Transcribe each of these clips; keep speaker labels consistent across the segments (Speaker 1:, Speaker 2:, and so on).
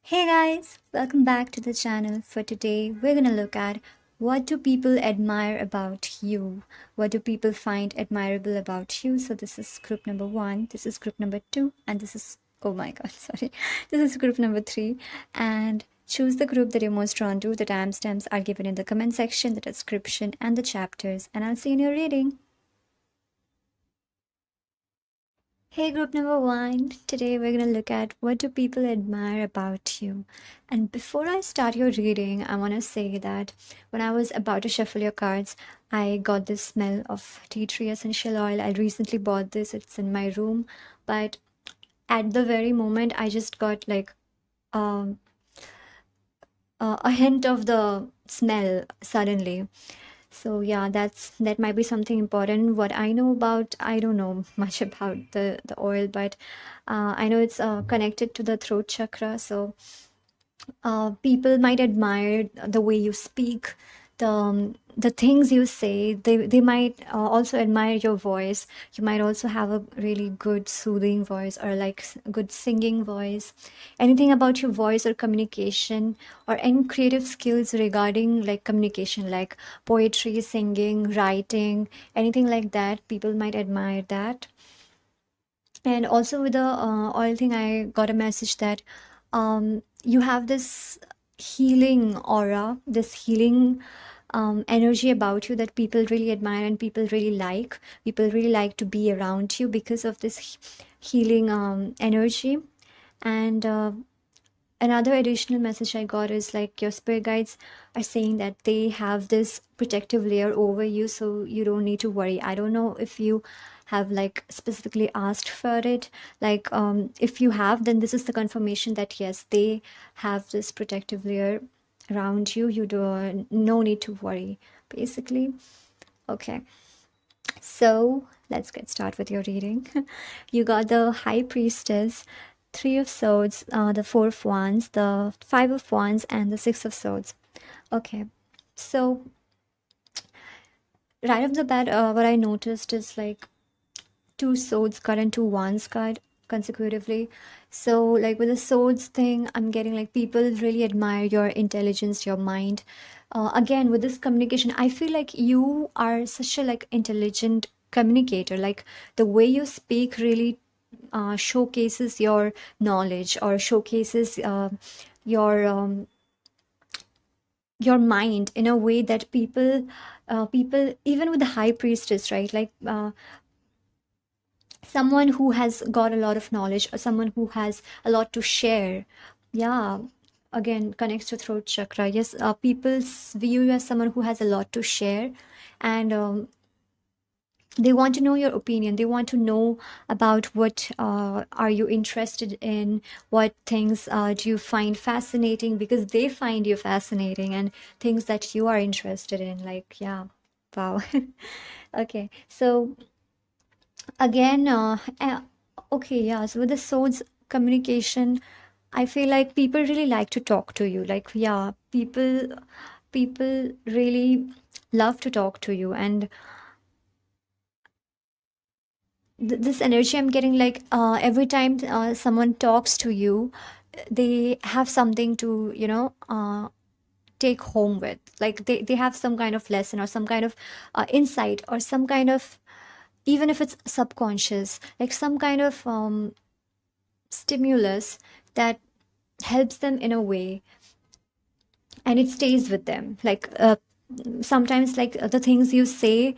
Speaker 1: Hey guys, welcome back to the channel. For today, we're gonna look at what do people admire about you? What do people find admirable about you? So this is group number 1, this is group number 2, and this is oh my god, sorry. This is group number 3 and choose the group that you're most drawn to. The timestamps are given in the comment section, the description and the chapters, and I'll see you in your reading. Hey, group number 1. Today we're going to look at what do people admire about you. And before I start your reading, I want to say that when I was about to shuffle your cards, I got this smell of tea tree essential oil. I recently bought this, it's in my room, but at the very moment, I just got like um, a hint of the smell suddenly. So yeah, that might be something important. What I know about, I don't know much about the oil, but I know it's connected to the throat chakra. So people might admire the way you speak, the things you say. They might also admire your voice. You might also have a really good soothing voice or like good singing voice. Anything about your voice or communication or any creative skills regarding like communication, like poetry, singing, writing, anything like that. People might admire that. And also with the oil thing, I got a message that you have this healing aura, this healing energy about you that people really admire and people really like. People really like to be around you because of this healing energy. And another additional message I got is like your spirit guides are saying that they have this protective layer over you, so you don't need to worry. I don't know if you have like specifically asked for it. Like, if you have, then this is the confirmation that yes, they have this protective layer around you. You do no need to worry, basically. Okay, so let's get started with your reading. You got the High Priestess, Three of Swords, the Four of Wands, the Five of Wands, and the Six of Swords. Okay, so right off the bat, what I noticed is like two swords card and two wands card consecutively. So like with the swords thing, I'm getting like people really admire your intelligence, your mind. Again, with this communication, I feel like you are such a like intelligent communicator. Like the way you speak really showcases your knowledge or showcases your your mind in a way that people even with the high priestess, right, like someone who has got a lot of knowledge or someone who has a lot to share. Yeah, again connects to throat chakra. Yes, people view you as someone who has a lot to share, and they want to know your opinion. They want to know about what are you interested in, what things do you find fascinating, because they find you fascinating, and things that you are interested in, like yeah. Wow. Okay, so again okay, yeah, so with the swords communication, I feel like people really like to talk to you. Like yeah, people really love to talk to you. And this energy I'm getting, like every time someone talks to you, they have something to take home with. Like they have some kind of lesson or some kind of insight or some kind of, even if it's subconscious, like some kind of stimulus that helps them in a way, and it stays with them. Like sometimes like the things you say,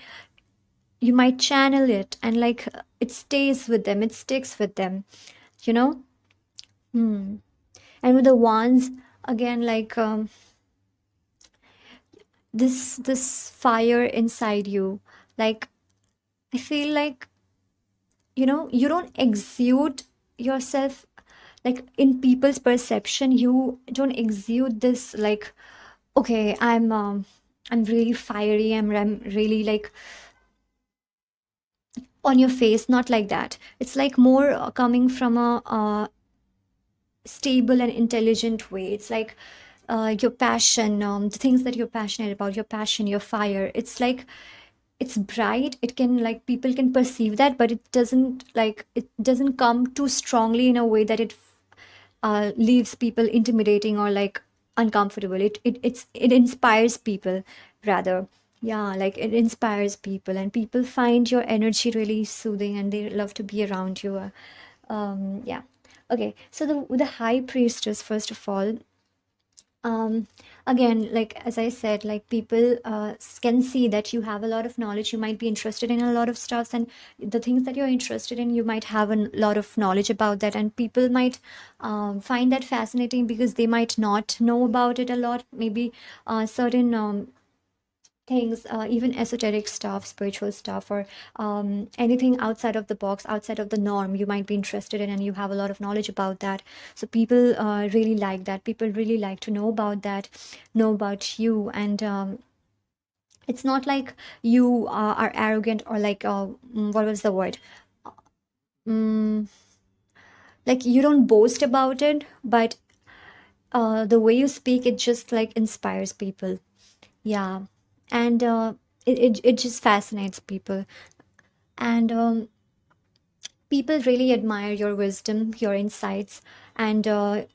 Speaker 1: you might channel it, and like it stays with them, it sticks with them, you know. Hmm. And with the wands, again, like this fire inside you, like I feel like, you don't exude yourself, like in people's perception you don't exude this like, okay, I'm really fiery, I'm really like on your face. Not like that. It's like more coming from a stable and intelligent way. It's like your passion, the things that you're passionate about, your passion, your fire. It's like it's bright. It can, like, people can perceive that, but it doesn't come too strongly in a way that it leaves people intimidating or like uncomfortable. It inspires people rather. Yeah, like it inspires people, and people find your energy really soothing, and they love to be around you. Yeah. Okay, so the high priestess, first of all, um again, like as I said, like people can see that you have a lot of knowledge, you might be interested in a lot of stuff, and the things that you're interested in, you might have a lot of knowledge about that, and people might find that fascinating because they might not know about it a lot. Maybe certain things, even esoteric stuff, spiritual stuff, or anything outside of the box, outside of the norm, you might be interested in, and you have a lot of knowledge about that. So people really like that. People really like to know about that, know about you, and it's not like you are arrogant or like what was the word? Mm, like you don't boast about it, but the way you speak, it just like inspires people. Yeah, and it just fascinates people. And people really admire your wisdom, your insights, and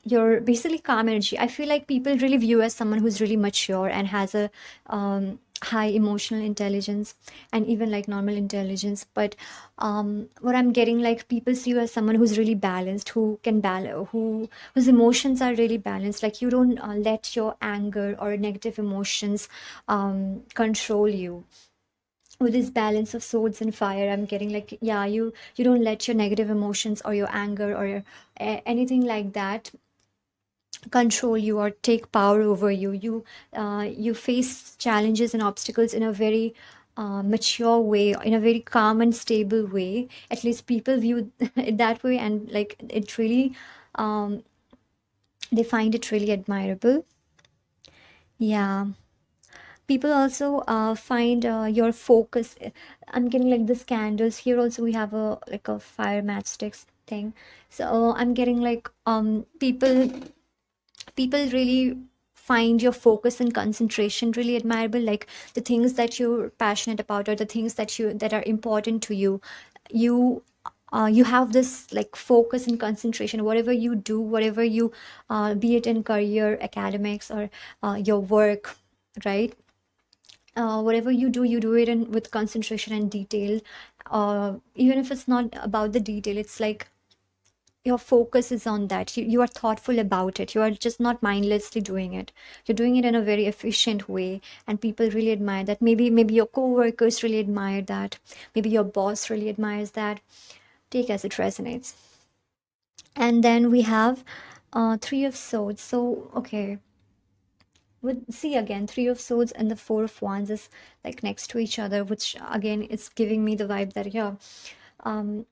Speaker 1: your basically calm energy. I feel like people really view you as someone who's really mature and has a high emotional intelligence, and even like normal intelligence. But what I'm getting, like people see you as someone who's really balanced, who can balance, whose emotions are really balanced. Like you don't let your anger or negative emotions control you. With this balance of swords and fire, I'm getting like, yeah, you don't let your negative emotions or your anger or anything like that control you or take power over you. You face challenges and obstacles in a very mature way, in a very calm and stable way. At least people view it that way, and like it really um, they find it really admirable. Yeah, people also find your focus. I'm getting like this candles here also, we have a like a fire matchsticks thing. So I'm getting like people really find your focus and concentration really admirable, like the things that you're passionate about or the things that are important to you. You have this like focus and concentration, whatever you do, whatever you be it in career, academics, or your work, right? Whatever you do it in with concentration and detail. Even if it's not about the detail, it's like your focus is on that. You are thoughtful about it. You are just not mindlessly doing it. You're doing it in a very efficient way, and people really admire that. Maybe your co-workers really admire that. Maybe your boss really admires that. Take as it resonates. And then we have three of swords. So okay, with see again, three of swords and the four of wands is like next to each other, which again is giving me the vibe that yeah, um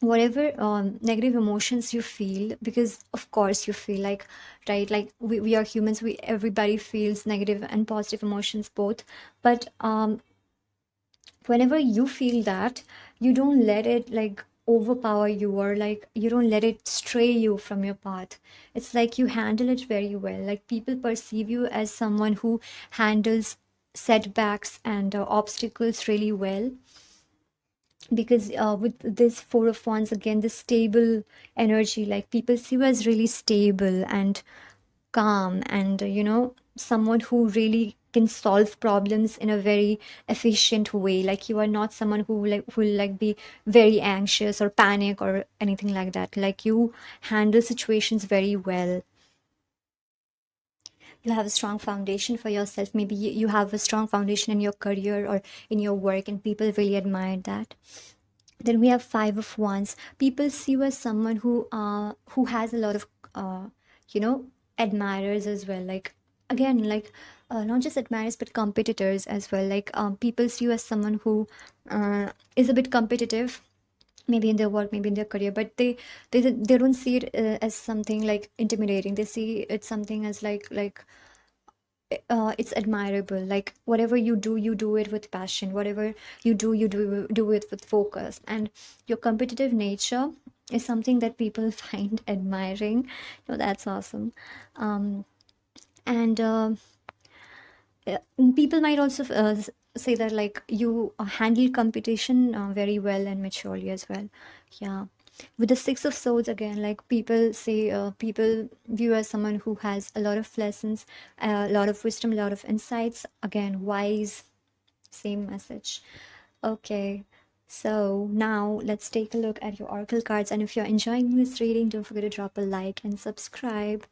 Speaker 1: whatever negative emotions you feel, because of course you feel like, right, like we are humans, we everybody feels negative and positive emotions both. But whenever you feel that, you don't let it like overpower you, or like you don't let it stray you from your path. It's like you handle it very well. Like people perceive you as someone who handles setbacks and obstacles really well, because with this four of wands again, this stable energy, like people see you as really stable and calm, and someone who really can solve problems in a very efficient way. Like you are not someone who will like be very anxious or panic or anything like that. Like you handle situations very well. You have a strong foundation for yourself. Maybe you have a strong foundation in your career or in your work, and people really admire that. Then we have five of wands. People see you as someone who has a lot of you know admirers as well. Like again, like not just admirers but competitors as well. Like people see you as someone who is a bit competitive, maybe in their work, maybe in their career, but they don't see it as something like intimidating. They see it something as like it's admirable. Like whatever you do it with passion. Whatever you do it with focus. And your competitive nature is something that people find admiring. That's awesome. um and people might also say that like you handle competition very well and maturely as well. Yeah. with the Six of Swords again, like people say, people view as someone who has a lot of lessons, a lot of wisdom, a lot of insights. Again, wise, same message. Okay, so now let's take a look at your oracle cards. And if you're enjoying this reading, don't forget to drop a like and subscribe.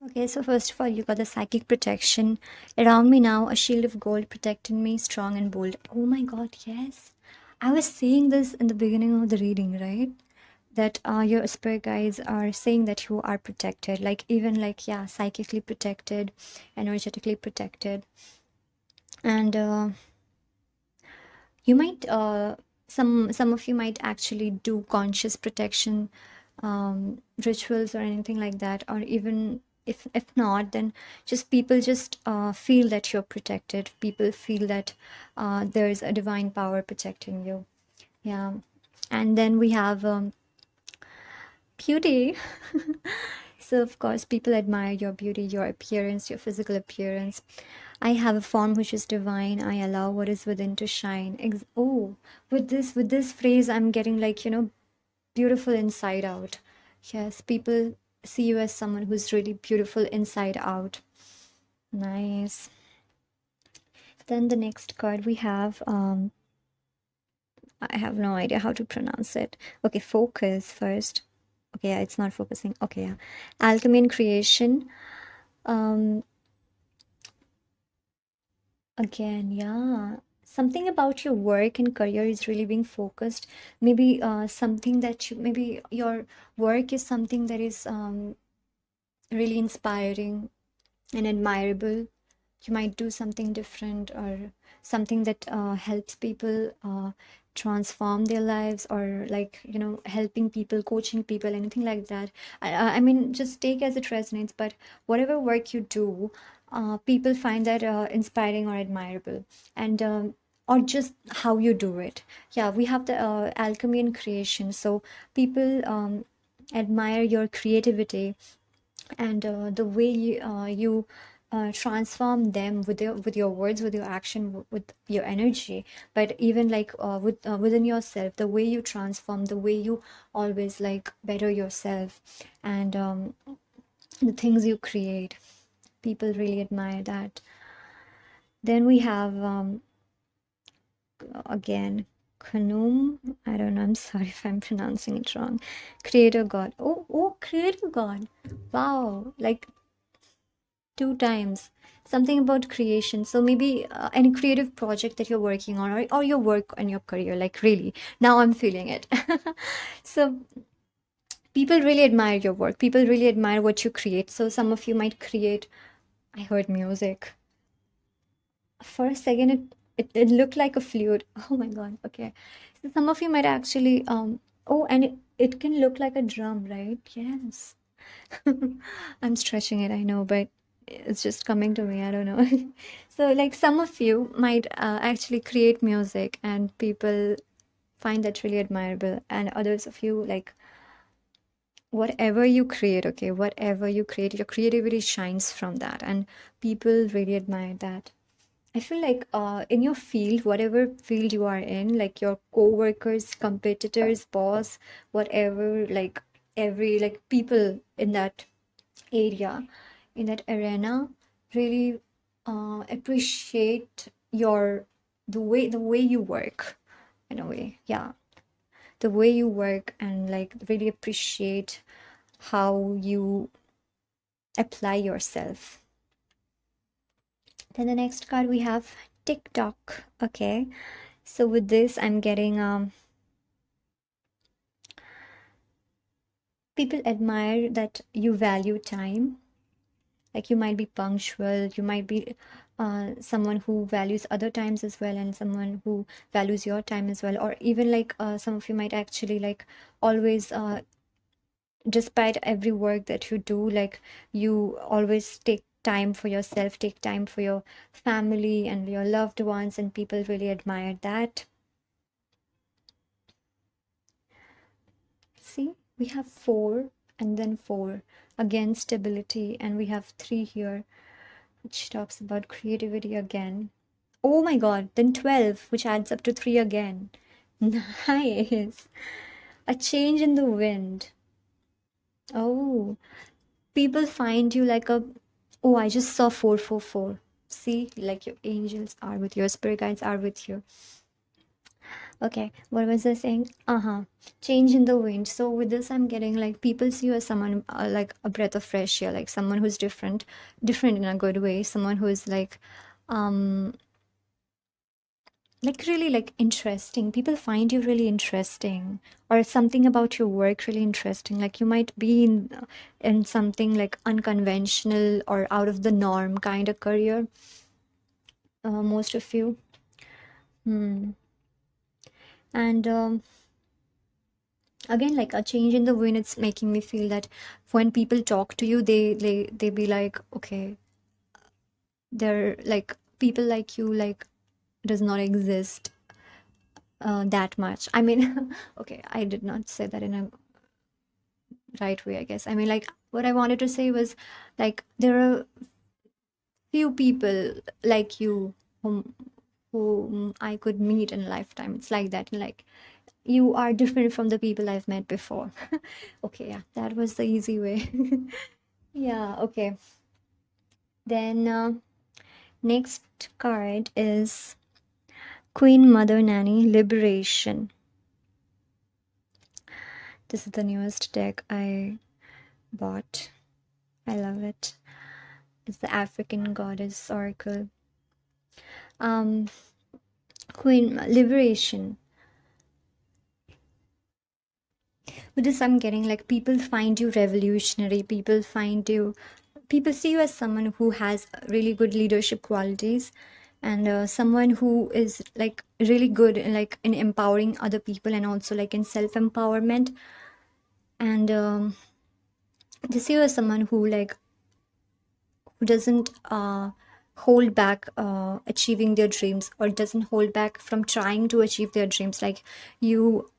Speaker 1: Okay, so first of all, you got the psychic protection. Around me now, a shield of gold protecting me, strong and bold. Oh my god, yes. I was saying this in the beginning of the reading, right? That your spirit guides are saying that you are protected, like even like, yeah, psychically protected, energetically protected. And you might some of you might actually do conscious protection rituals or anything like that, or even if not, then just people just feel that you're protected. People feel that there's a divine power protecting you. Yeah. And then we have beauty. So of course people admire your beauty, your appearance, your physical appearance. I have a form which is divine. I allow what is within to shine. Oh, with this phrase, I'm getting like, beautiful inside out. Yes, people see you as someone who's really beautiful inside out. Nice. Then the next card we have, I have no idea how to pronounce it. Okay, focus first. Okay, yeah, it's not focusing. Okay, yeah. Alchemy and creation. Um, Again, yeah. Something about your work and career is really being focused. Maybe something that maybe your work is something that is really inspiring and admirable. You might do something different, or something that helps people transform their lives, or like, helping people, coaching people, anything like that. I mean, just take as it resonates, but whatever work you do, people find that inspiring or admirable. And or just how you do it. Yeah, we have the alchemy and creation, so people admire your creativity, and the way you transform them with your words, with your action, with your energy. But even like within yourself, the way you transform, the way you always like better yourself, and the things you create, people really admire that. Then we have again, Khanum. I don't know, I'm sorry if I'm pronouncing it wrong. Creator God. Oh, creator God. Wow, like two times. Something about creation. So maybe any creative project that you're working on, or your work and your career, like really. Now I'm feeling it. So people really admire your work. People really admire what you create. So some of you might create, I heard music. For a second, it looked like a flute. Oh my God. Okay. So some of you might actually, oh, and it can look like a drum, right? Yes. I'm stretching it, I know, but it's just coming to me. I don't know. So, like, some of you might actually create music, and people find that really admirable. And others of you, like, whatever you create, okay, whatever you create, your creativity shines from that, and people really admire that. I feel like in your field, whatever field you are in, like your co-workers, competitors, boss, whatever, like every like people in that area, in that arena, really appreciate the way you work, in a way. Yeah, the way you work, and like really appreciate how you apply yourself. Then the next card we have TikTok. Okay, so with this I'm getting people admire that you value time. Like you might be punctual, you might be someone who values other times as well, and someone who values your time as well. Or even like some of you might actually like always despite every work that you do, like you always take time for yourself, take time for your family and your loved ones, and people really admire that. See, we have 4 and then 4, again stability, and we have 3 here, which talks about creativity again. Oh my god, then 12, which adds up to 3 again. Nice. A change in the wind. Oh, people find you like a, oh, I just saw 444. See, like your angels are with you, your spirit guides are with you. Okay, what was I saying? Uh-huh. Change in the wind. So with this, I'm getting like people see you as someone like a breath of fresh air, like someone who's different, different in a good way, someone who is um, like really like interesting. People find you really interesting, or something about your work really interesting. Like you might be in something like unconventional or out of the norm kind of career. Most of you. Hmm. And again, like a change in the wind, it's making me feel that when people talk to you, they be like, okay, they're like people like you like does not exist that much. I mean, okay, I did not say that in a right way, I guess. I mean, like what I wanted to say was like there are few people like you whom I could meet in a lifetime. It's like that. Like you are different from the people I've met before. Okay, yeah, that was the easy way. Yeah, okay. Then next card is Queen Mother Nanny Liberation. This is the newest deck I bought. I love it. It's the African Goddess Oracle. Um, Queen Liberation. With this, I'm getting like people find you revolutionary. People see you as someone who has really good leadership qualities, and someone who is like really good in like in empowering other people and also like in self empowerment. And they see you as someone who like who doesn't hold back achieving their dreams, or doesn't hold back from trying to achieve their dreams. Like you,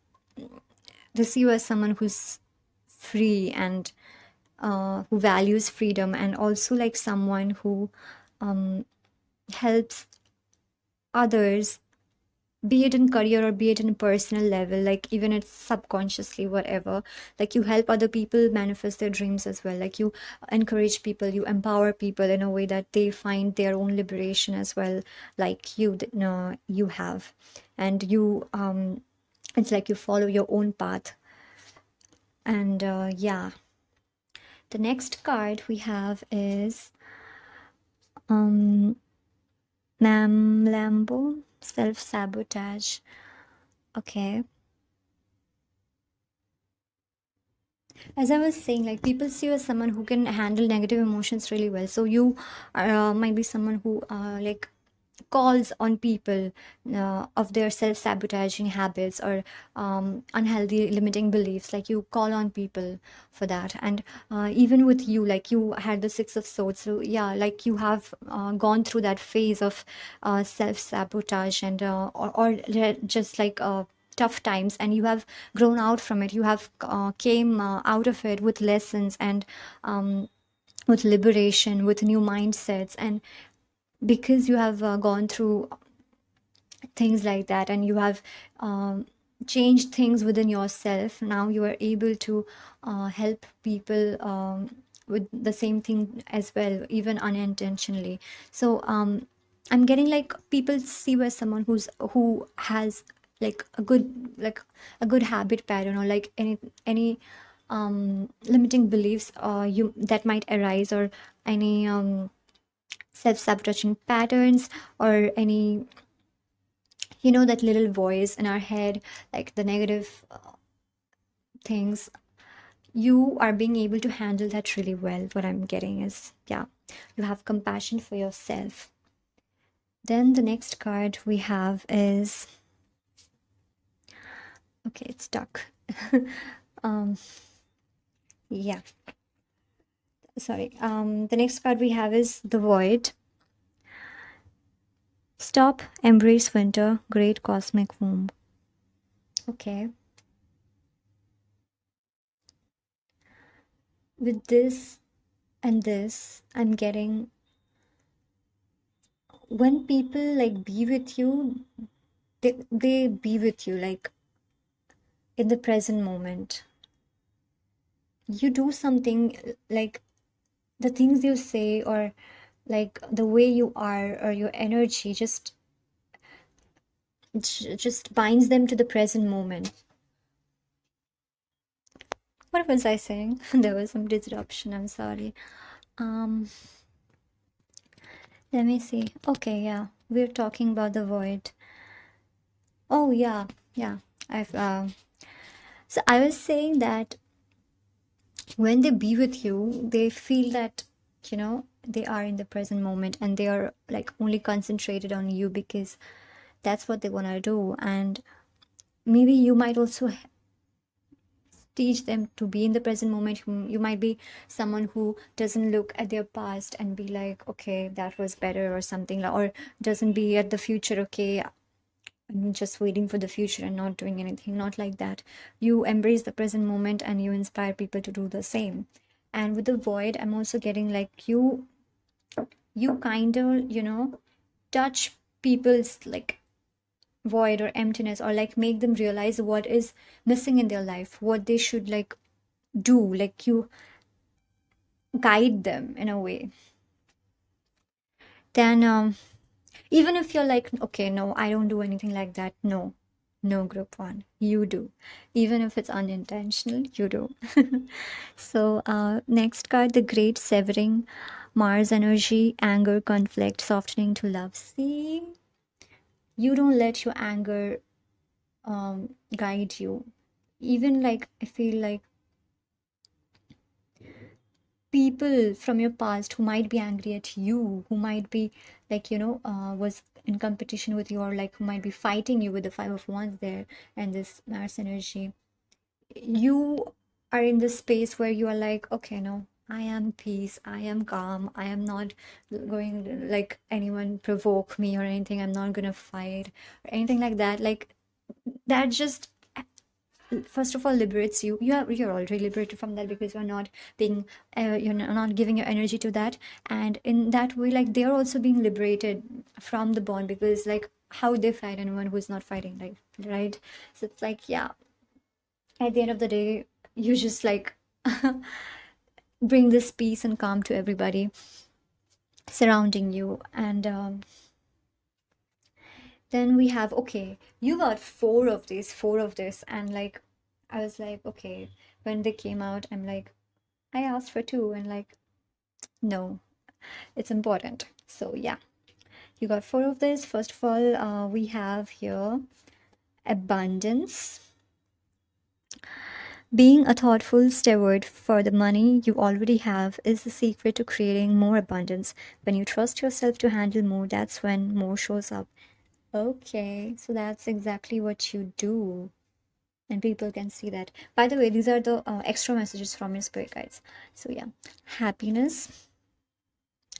Speaker 1: they see you as someone who's free and who values freedom, and also like someone who helps others, be it in career or be it in personal level, like even it's subconsciously, whatever. Like you help other people manifest their dreams as well. Like you encourage people, you empower people in a way that they find their own liberation as well, like you have. And you it's like you follow your own path. And yeah, the next card we have is Ma'am Lambo, self-sabotage. Okay. As I was saying, like people see you as someone who can handle negative emotions really well. So you might be someone who like calls on people of their self-sabotaging habits or unhealthy limiting beliefs. Like you call on people for that. And even with you, like you had the Six of Swords, so yeah, like you have gone through that phase of self-sabotage and or just like tough times, and you have grown out from it. You have came out of it with lessons and with liberation, with new mindsets. And because you have gone through things like that, and you have changed things within yourself, now you are able to help people with the same thing as well, even unintentionally. So I'm getting like people see you as someone who has like a good, like a good habit pattern, or like any limiting beliefs you that might arise, or any self-sabotaging patterns, or any, you know, that little voice in our head, like the negative things. You are being able to handle that really well. What I'm getting is, yeah, you have compassion for yourself. Then the next card we have is, okay, it's stuck. um yeah, sorry. The next card we have is the Void. Stop, embrace winter, great cosmic womb. Okay. With this and this, I'm getting when people like be with you, they be with you like in the present moment. You do something like the things you say, or like the way you are, or your energy just binds them to the present moment. What was I saying? There was some disruption, I'm sorry. um Let me see. Okay, yeah, we're talking about the void. Oh yeah, yeah. I've So I was saying that when they be with you, they feel that, they are in the present moment, and they are like only concentrated on you because that's what they want to do. And maybe you might also teach them to be in the present moment. You might be someone who doesn't look at their past and be like, okay, that was better or something, or doesn't be at the future. Okay, I'm just waiting for the future and not doing anything. Not like that. You embrace the present moment and you inspire people to do the same. And with the void, I'm also getting like you kind of, touch people's like void or emptiness, or like make them realize what is missing in their life, what they should like do. Like you guide them in a way. Then even if you're like, okay, no, I don't do anything like that. No, no, group one, you do. Even if it's unintentional, you do. So, next card, the Great Severing, Mars energy, anger, conflict, softening to love. See, you don't let your anger guide you. Even like, I feel like people from your past who might be angry at you, who might be like, was in competition with you, or like who might be fighting you with the Five of Wands there and this Mars energy. You are in this space where you are like, okay, no, I am peace, I am calm, I am not going like anyone provoke me or anything, I'm not gonna fight or anything like that. Like that just first of all liberates you. You're already liberated from that because you're not being you're not giving your energy to that. And in that way, like they're also being liberated from the bond, because like how would they fight anyone who's not fighting, like, right? So it's like, yeah, at the end of the day, you just like bring this peace and calm to everybody surrounding you. And then we have, okay, you got four of this, and like I was like, okay, when they came out, I'm like, I asked for two, and like, no, it's important. So yeah, you got four of this. First of all, we have here abundance. Being a thoughtful steward for the money you already have is the secret to creating more abundance. When you trust yourself to handle more, that's when more shows up. Okay, so that's exactly what you do. And people can see that. By the way, these are the extra messages from your spirit guides. So yeah, happiness.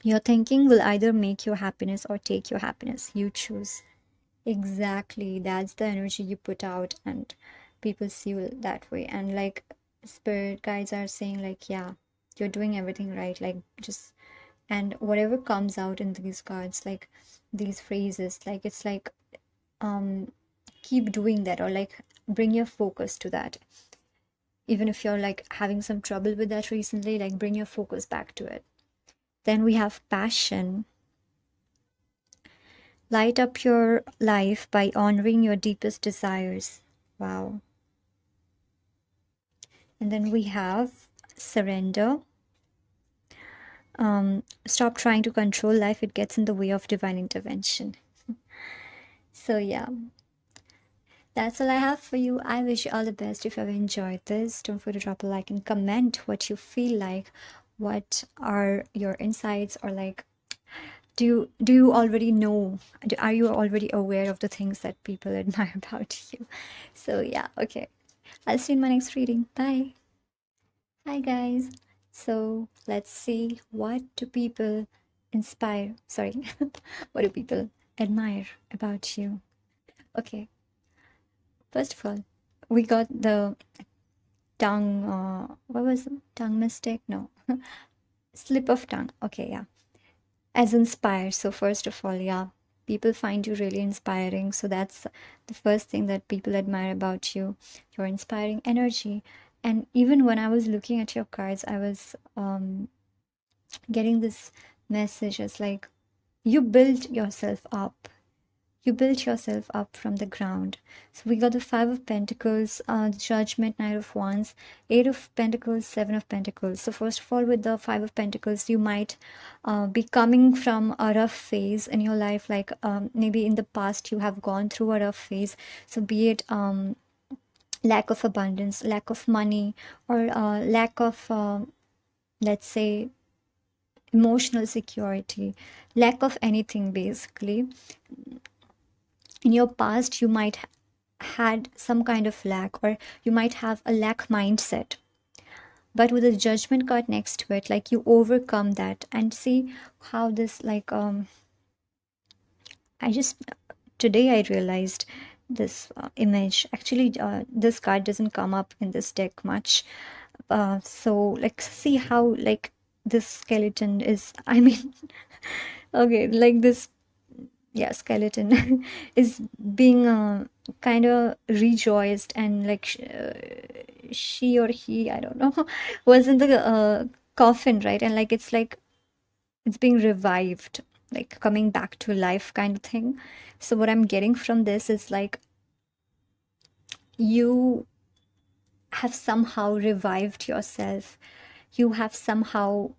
Speaker 1: Your thinking will either make your happiness or take your happiness. You choose. Exactly. That's the energy you put out, and people see you that way. And like spirit guides are saying, like, yeah, you're doing everything right. Like, just, and whatever comes out in these cards, like these phrases, like, it's like, keep doing that, or like bring your focus to that. Even if you're like having some trouble with that recently, like bring your focus back to it. Then we have passion. Light up your life by honoring your deepest desires. Wow. And then we have surrender. Stop trying to control life, it gets in the way of divine intervention. So, yeah, that's all I have for you. I wish you all the best. If you have enjoyed this, don't forget to drop a like and comment what you feel like. What are your insights, or like, do you already know, are you already aware of the things that people admire about you? So yeah, okay, I'll see you in my next reading. Bye. Hi guys. So let's see, what do people inspire, sorry, what do people admire about you? Okay, first of all, we got the tongue, what was it? Tongue mistake? No, slip of tongue. Okay, yeah. As inspire. So first of all, yeah, people find you really inspiring. So that's the first thing that people admire about you, your inspiring energy. And even when I was looking at your cards, I was getting this message as like, you built yourself up. You built yourself up from the ground. So we got the Five of Pentacles, the Judgment, Knight of Wands, Eight of Pentacles, Seven of Pentacles. So first of all, with the Five of Pentacles, you might be coming from a rough phase in your life. Like maybe in the past you have gone through a rough phase. So be it lack of abundance, lack of money, or lack of, let's say, emotional security, lack of anything basically. In your past, you might had some kind of lack, or you might have a lack mindset, but with the Judgment card next to it, like you overcome that. And see how this, like, I just today I realized this image. Actually, this card doesn't come up in this deck much. So like, see how like this skeleton is, I mean, okay, like this, yeah, skeleton is being kind of rejoiced, and like she or he, I don't know, was in the coffin, right? And like it's being revived, like coming back to life kind of thing. So what I'm getting from this is like, you have somehow revived yourself, you have somehow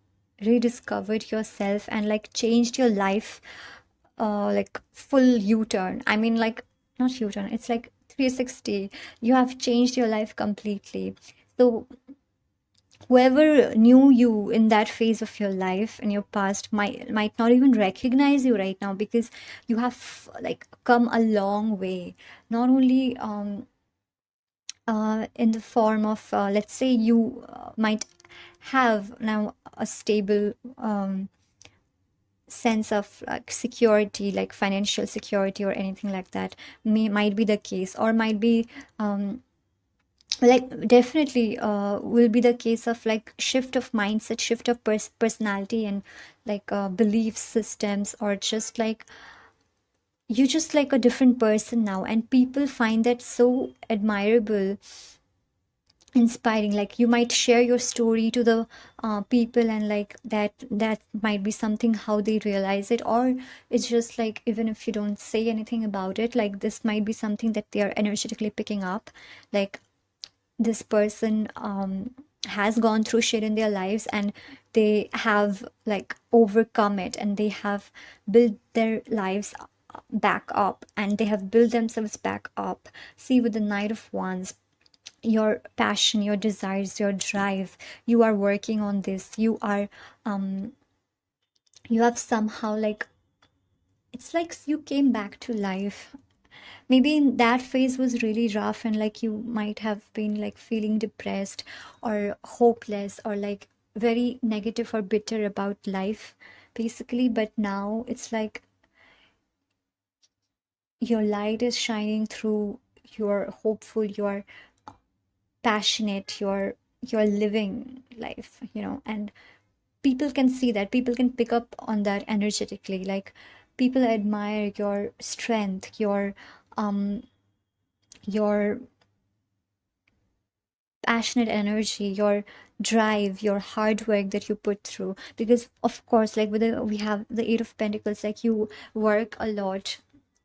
Speaker 1: rediscovered yourself, and like changed your life, like full U-turn. I mean, like, not U-turn, it's like 360. You have changed your life completely. So whoever knew you in that phase of your life in your past might not even recognize you right now, because you have like come a long way. Not only in the form of, let's say, you might have now a stable sense of like security, like financial security or anything like that, might be the case, or might be like definitely will be the case of like shift of mindset, shift of personality, and like belief systems, or just like you just like a different person now, and people find that so admirable, inspiring. Like you might share your story to the people, and like that might be something how they realize it, or it's just like, even if you don't say anything about it, like this might be something that they are energetically picking up. Like this person has gone through shit in their lives, and they have like overcome it, and they have built their lives back up, and they have built themselves back up. See, with the Knight of Wands, your passion, your desires, your drive, you are working on this, you are you have somehow like, it's like you came back to life. Maybe in that phase was really rough, and like you might have been like feeling depressed or hopeless, or like very negative or bitter about life basically. But now it's like your light is shining through, you're hopeful, you're passionate, you're living life, and people can see that, people can pick up on that energetically. Like people admire your strength, your passionate energy, your drive, your hard work that you put through. Because of course, like we have the Eight of Pentacles, like you work a lot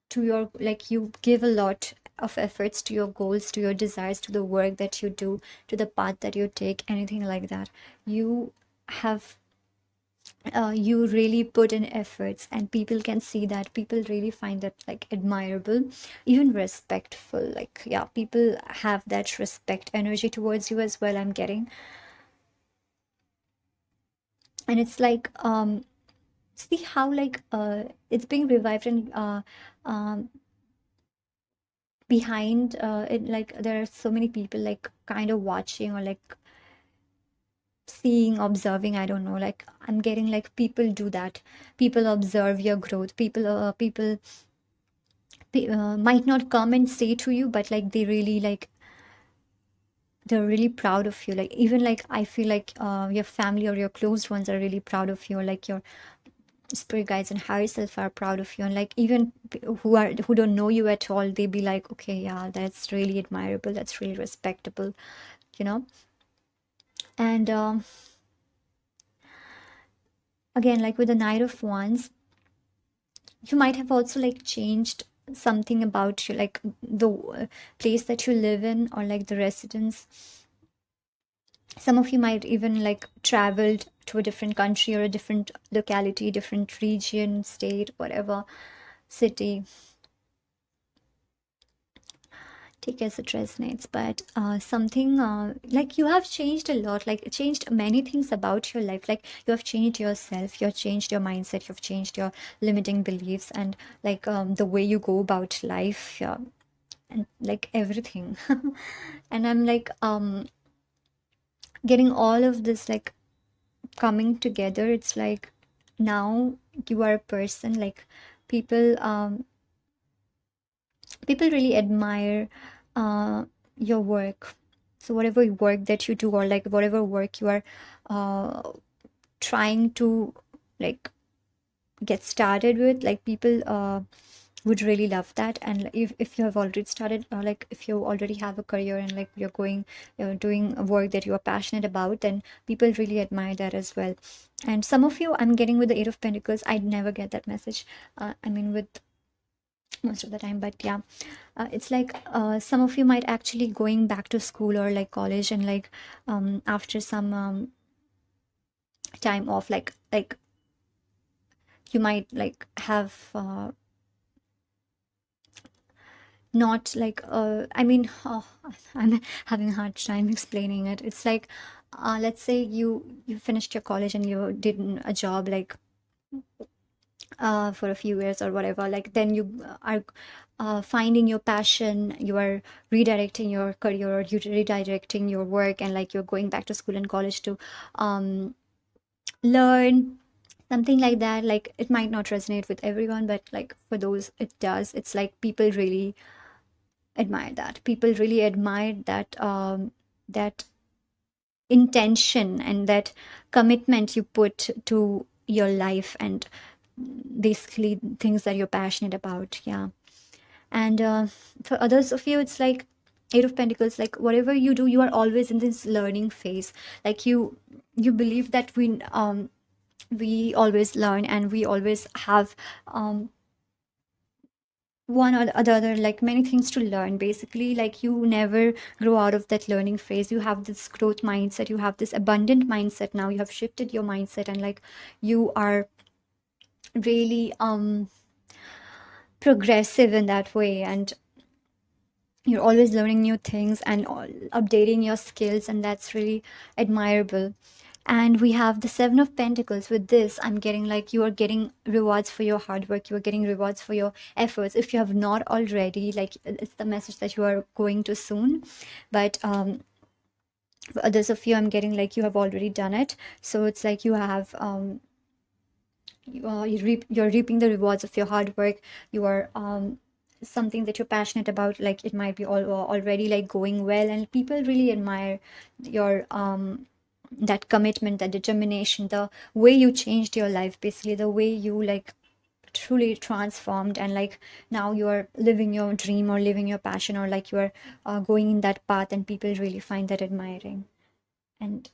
Speaker 1: to your, like you give a lot of efforts to your goals, to your desires, to the work that you do, to the path that you take, anything like that. You have you really put in efforts, and people can see that, people really find that like admirable, even respectful. Like yeah, people have that respect energy towards you as well, I'm getting. And it's like see how like it's being revived, and um behind it, like there are so many people like kind of watching, or like seeing, observing, I don't know, like I'm getting like people do that. People observe your growth, people might not come and say to you, but like they really like, they're really proud of you. Like even like I feel like your family or your closed ones are really proud of you, or like your spirit guides and higher self are proud of you, and like even who don't know you at all, they be like, okay, yeah, that's really admirable, that's really respectable, you know. And again, like with the Knight of Wands, you might have also like changed something about you, like the place that you live in, or like the residence. Some of you might even like traveled to a different country or a different locality, different region, state, whatever, city. Take as it resonates, but something like you have changed a lot, like changed many things about your life, like you have changed yourself, you have changed your mindset, you've changed your limiting beliefs, and like the way you go about life, yeah, and like everything. And I'm like getting all of this like coming together. It's like now you are a person like people people really admire your work. So whatever work that you do, or like whatever work you are uh, trying to like get started with, like people would really love that. And if you have already started, or like if you already have a career and like you're going, you're doing a work that you are passionate about, then people really admire that as well. And some of you, I'm getting with the Eight of Pentacles, I never get that message, I mean with most of the time, but yeah, it's like some of you might actually going back to school or like college, and like after some time off, like you might like have not like I mean, I'm having a hard time explaining it. It's like let's say you finished your college and you did a job like for a few years or whatever, like then you are finding your passion, you are redirecting your career, or you redirecting your work, and like you're going back to school and college to learn something like that. Like it might not resonate with everyone, but like for those it does. It's like people really admire that, people really admire that that intention and that commitment you put to your life, and basically things that you're passionate about. Yeah. And for others of you, it's like Eight of Pentacles, like whatever you do, you are always in this learning phase. Like you believe that we always learn, and we always have one or the other, like many things to learn. Basically, like you never grow out of that learning phase. You have this growth mindset, you have this abundant mindset. Now you have shifted your mindset, and like you are really progressive in that way, and you're always learning new things and updating your skills, and that's really admirable. And we have the Seven of Pentacles. With this, I'm getting like you are getting rewards for your hard work, you are getting rewards for your efforts. If you have not already, like it's the message that you are going to soon. But for others of you, I'm getting like you have already done it. So it's like you have you're reaping the rewards of your hard work. You are something that you're passionate about, like it might be already like going well, and people really admire your that commitment, that determination, the way you changed your life, basically the way you like truly transformed, and like now you're living your dream or living your passion, or like you're going in that path, and people really find that admiring and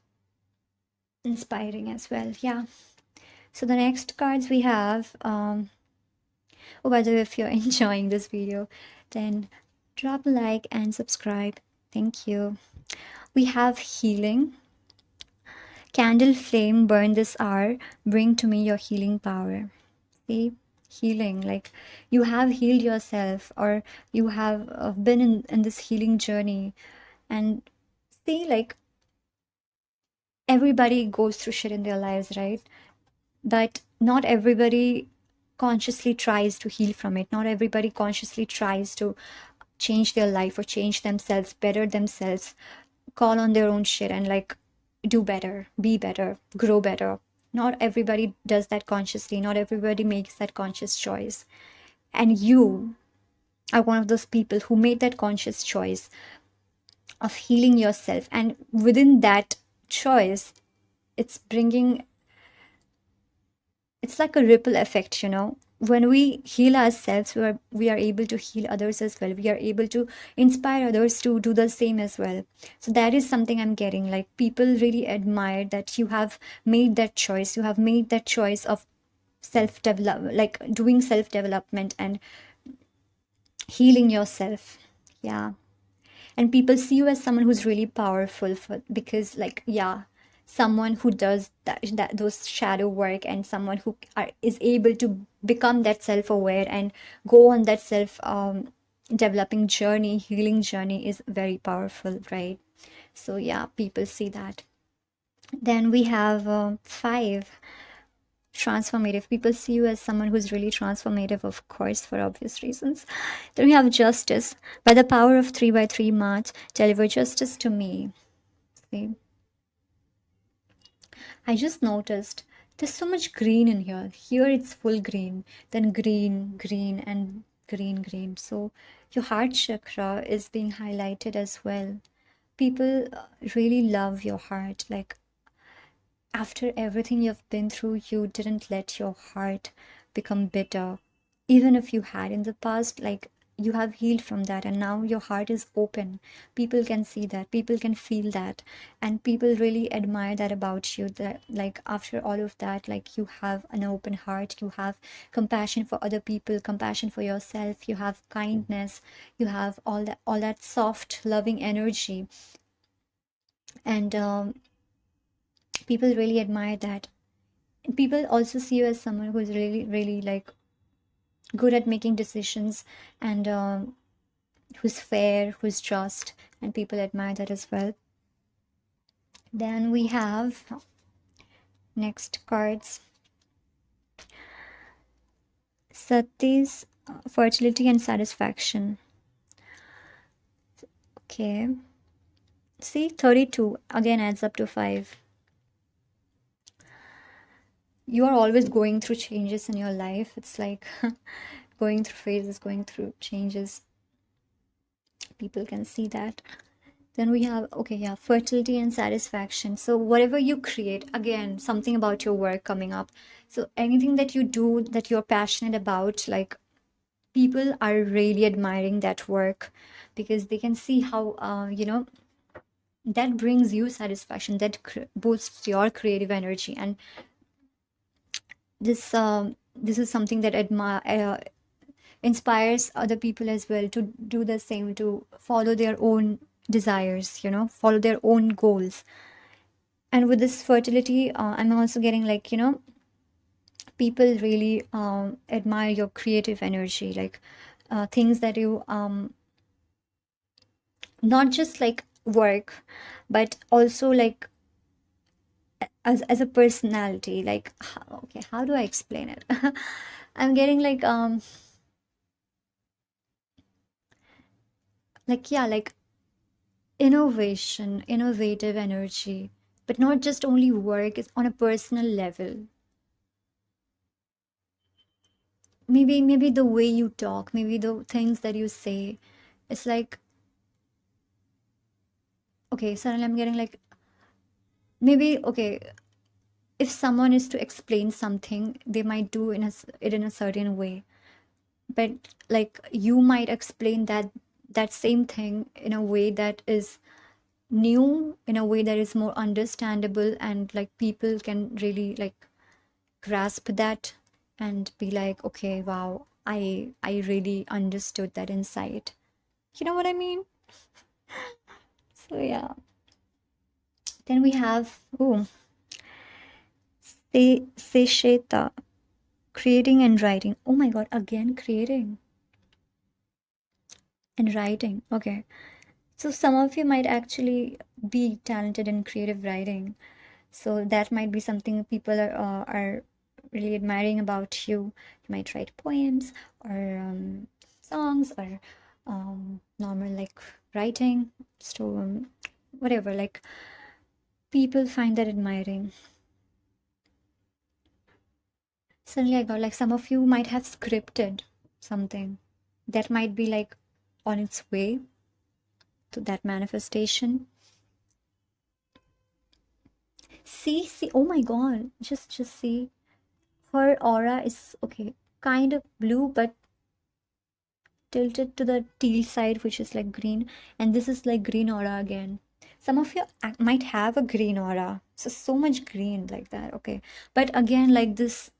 Speaker 1: inspiring as well. Yeah. So the next cards we have oh, by the way, if you're enjoying this video, then drop a like and subscribe. Thank you. We have healing. Candle flame, burn this hour. Bring to me your healing power. See, healing. Like you have healed yourself, or you have been in this healing journey. And see, like everybody goes through shit in their lives, right? But not everybody consciously tries to heal from it. Not everybody consciously tries to change their life or change themselves, better themselves, call on their own shit, and like do better, be better, grow better. Not everybody does that consciously. Not everybody makes that conscious choice. And you are one of those people who made that conscious choice of healing yourself. And within that choice, it's bringing it's like a ripple effect, you know. When we heal ourselves, we are able to heal others as well. We are able to inspire others to do the same as well. So that is something I'm getting, like people really admire that you have made that choice. You have made that choice of self develop, like doing self development and healing yourself. Yeah. And people see you as someone who's really powerful for, because like, yeah, someone who does that those shadow work, and someone who is able to become that self aware and go on that self developing journey, healing journey, is very powerful, right? So yeah, people see that. Then we have 5, transformative. People see you as someone who's really transformative, of course, for obvious reasons. Then we have justice. By the power of 3 by 3 March, deliver justice to me. See, I just noticed there's so much green in here. Here it's full green, then green, green, and green, green. So your heart chakra is being highlighted as well. People really love your heart. Like, after everything you've been through, you didn't let your heart become bitter. Even if you had in the past, like, you have healed from that, and now your heart is open. People can see that, people can feel that, and people really admire that about you. That, like, after all of that, like, you have an open heart, you have compassion for other people, compassion for yourself, you have kindness, you have all that soft, loving energy. And people really admire that. People also see you as someone who is really really like good at making decisions, and who's fair, who's just, and people admire that as well. Then we have next cards, Sati's fertility and satisfaction. Okay, see, 32 again adds up to 5. You are always going through changes in your life. It's like going through phases, going through changes. People can see that. Then we have, okay, yeah, fertility and satisfaction. So whatever you create, again, something about your work coming up. So anything that you do that you're passionate about, like, people are really admiring that work, because they can see how that brings you satisfaction, that boosts your creative energy. And this is something that inspires other people as well to do the same, to follow their own desires, follow their own goals. And with this fertility, I'm also getting, like, people really admire your creative energy, like things that you not just like work, but also like as a personality, like okay, how do I explain it? I'm getting like, yeah, like innovative energy, but not just only work, it's on a personal level. Maybe the way you talk, maybe the things that you say, it's like, okay, suddenly I'm getting like, maybe, okay, if someone is to explain something, they might do it in a certain way, but like you might explain that same thing in a way that is new, in a way that is more understandable, and like people can really like grasp that and be like, okay, wow, I really understood that insight. You know what I mean? So yeah. Then we have, oh, Sesheta, creating and writing. Oh my god, again creating and writing. Okay. So some of you might actually be talented in creative writing. So that might be something people are really admiring about you. You might write poems or songs or normal like writing, so whatever. Like people find that admiring. Suddenly, I got like some of you might have scripted something that might be like on its way to that manifestation. See, oh my god, just see. her aura is okay, kind of blue, but tilted to the teal side, which is like green, and this is like green aura again. Some of you might have a green aura, so much green like that, okay. But again, like this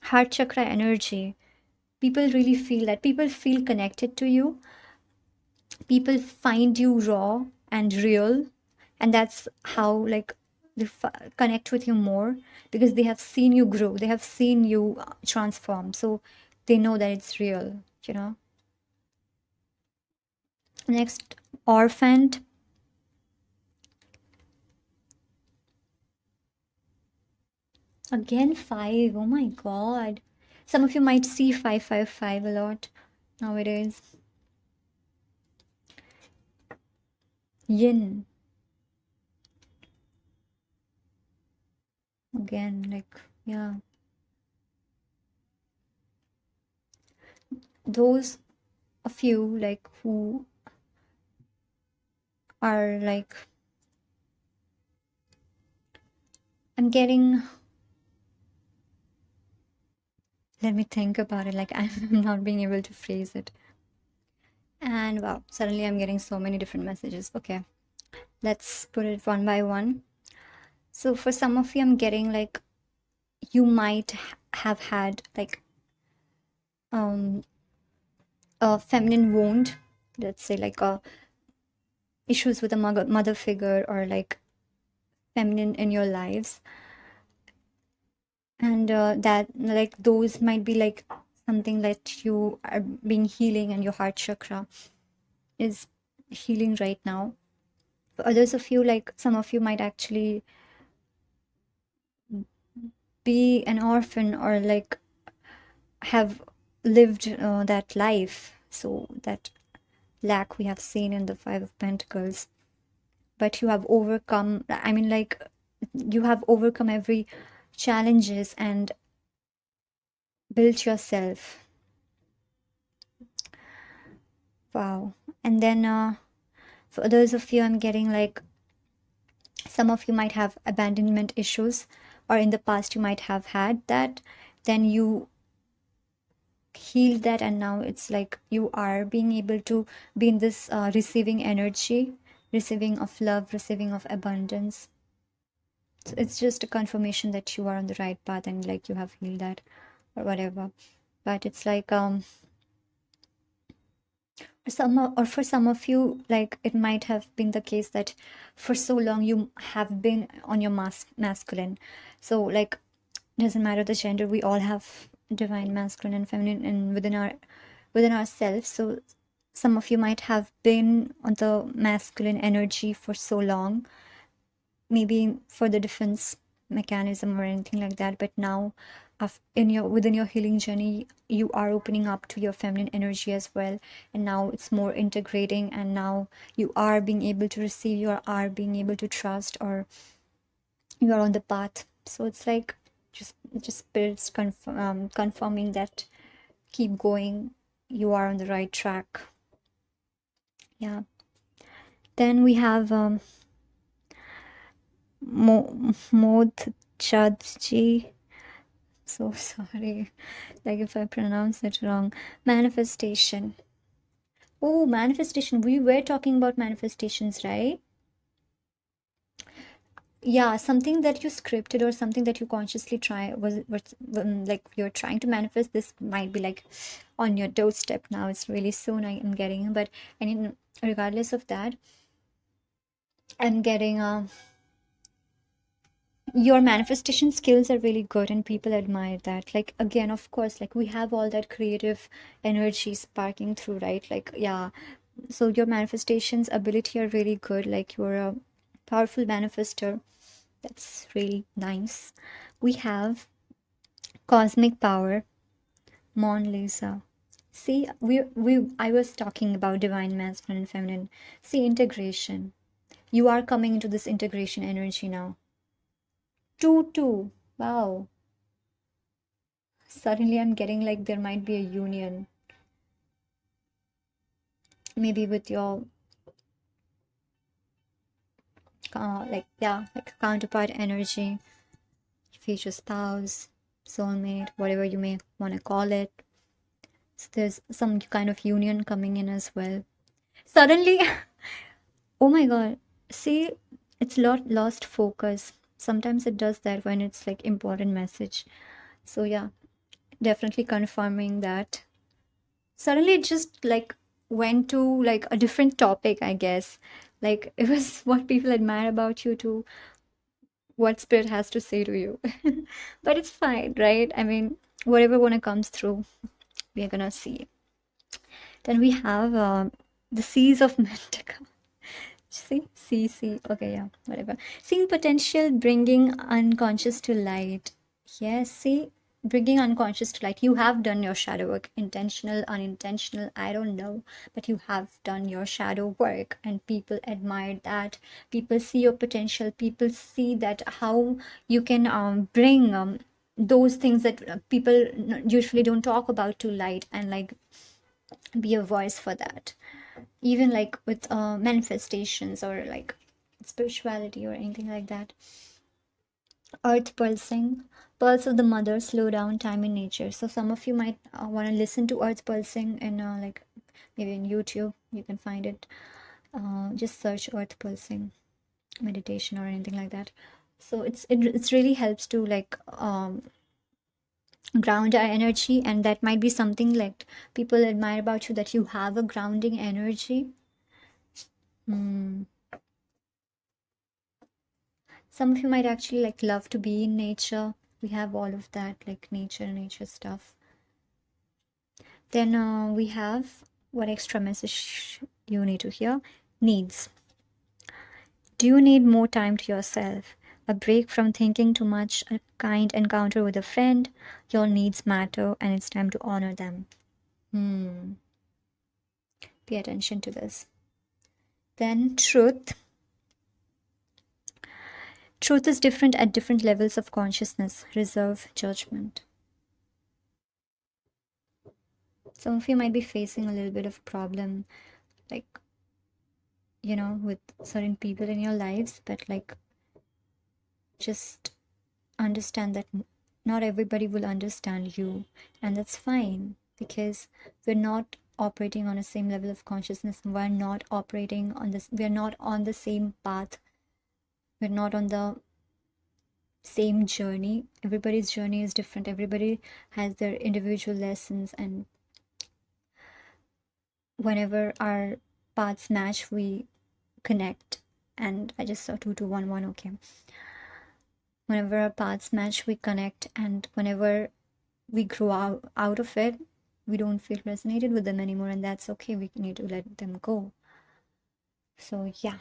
Speaker 1: heart chakra energy, people really feel that. People feel connected to you. People find you raw and real, and that's how like they connect with you more, because they have seen you grow, they have seen you transform, so they know that it's real, you know. Next, orphaned. Again, five. Oh my god. Some of you might see 555 a lot nowadays. Yin. Again, like, yeah. Those of you like who are like, I'm getting, let me think about it. Like, I'm not being able to phrase it. And wow, suddenly I'm getting so many different messages. Okay, let's put it one by one. So for some of you, I'm getting like, you might have had like um a feminine wound, let's say like issues with a mother figure, or like feminine in your lives, and that like those might be like something that you are being healing, and your heart chakra is healing right now. For others of you, like some of you might actually be an orphan, or like have lived that life, so that lack we have seen in the Five of Pentacles, but you have overcome, I mean like, you have overcome every challenges and built yourself. Wow. And then for others of you, I'm getting like, some of you might have abandonment issues, or in the past you might have had that, then you healed that, and now it's like you are being able to be in this receiving energy, receiving of love, receiving of abundance. So it's just a confirmation that you are on the right path, and like you have healed that or whatever. But it's like or for some of you, like it might have been the case that for so long you have been on your masculine. So like, doesn't matter the gender, we all have divine masculine and feminine and within ourselves. So some of you might have been on the masculine energy for so long, maybe for the defense mechanism or anything like that, but now in your within your healing journey, you are opening up to your feminine energy as well, and now it's more integrating, and now you are being able to receive, you are being able to trust, or you are on the path. So it's like just spirits confirming that keep going, you are on the right track. Yeah. Then we have Modchadji. So sorry, like if I pronounce it wrong. Manifestation. Oh, manifestation. We were talking about manifestations, right? Yeah, something that you scripted or something that you consciously try was like you're trying to manifest. This might be like on your doorstep now. It's really soon. I am getting, but regardless of that, I'm getting your manifestation skills are really good, and people admire that. Like again, of course, like we have all that creative energy sparking through, right? Like yeah, so your manifestations ability are really good. Like you're a powerful manifester. That's really nice. We have cosmic power, Mon Lisa. See, we I was talking about divine masculine and feminine. See, integration. You are coming into this integration energy now. 2 2. Wow. Suddenly I'm getting like there might be a union. Maybe with your like yeah, like counterpart energy, future spouse. soulmate, whatever you may want to call it. So there's some kind of union coming in as well. Suddenly, oh my god, see, it's lost focus. Sometimes it does that when it's like important message. So yeah, definitely confirming that. Suddenly it just like went to like a different topic, I guess. Like it was what people admire about you to what spirit has to say to you. But it's fine, right? I mean, whatever one comes through, we're gonna see. Then we have the seas of Mantica. See. Okay, yeah, whatever. Seeing potential, bringing unconscious to light. Yes, see, bringing unconscious to light. You have done your shadow work, intentional, unintentional, I don't know, but you have done your shadow work, and people admire that. People see your potential. People see that how you can bring those things that people usually don't talk about to light, and like be a voice for that, even like with manifestations or like spirituality or anything like that. Earth pulsing, pulse of the mother, slow down time in nature. So some of you might want to listen to earth pulsing in like maybe in YouTube you can find it. Just search earth pulsing meditation or anything like that. So it's really helps to like ground our energy, and that might be something like people admire about you, that you have a grounding energy. Some of you might actually like love to be in nature. We have all of that, like nature stuff. Then we have what extra message you need to hear. Needs. Do you need more time to yourself? A break from thinking too much, a kind encounter with a friend? Your needs matter, and it's time to honor them. Pay attention to this. Then truth. Truth is different at different levels of consciousness. Reserve judgment. Some of you might be facing a little bit of problem, like, you know, with certain people in your lives, but like, just understand that not everybody will understand you, and that's fine, because we're not operating on the same level of consciousness. We're not operating on this, we're not on the same path, we're not on the same journey. Everybody's journey is different. Everybody has their individual lessons, and whenever our paths match, we connect. And I just saw 2211. Okay, whenever our paths match, we connect, and whenever we grow out of it, we don't feel resonated with them anymore, and that's okay. We need to let them go. So yeah,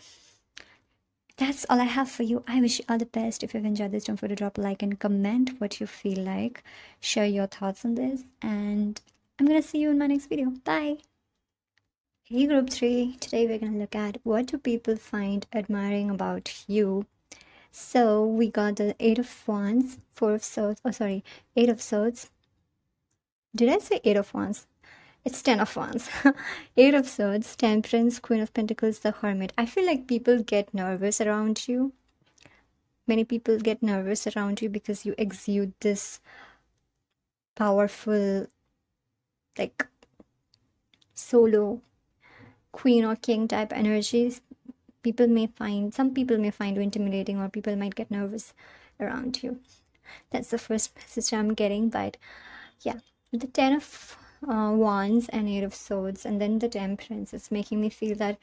Speaker 1: that's all I have for you. I wish you all the best. If you've enjoyed this, don't forget to drop a like and comment what you feel like. Share your thoughts on this, and I'm gonna see you in my next video. Bye. Hey group 3, today we're gonna look at what do people find admiring about you. So we got the 8 of Wands, 4 of Swords, 8 of Swords. Did I say 8 of Wands? It's 10 of Wands. 8 of Swords, Temperance, Queen of Pentacles, the Hermit. I feel like people get nervous around you. Many people get nervous around you because you exude this powerful, like, solo queen or king type energies. Some people may find you intimidating, or people might get nervous around you. That's the first message I'm getting. But yeah, the 10 of Wands and 8 of Swords, and then the Temperance, it's making me feel that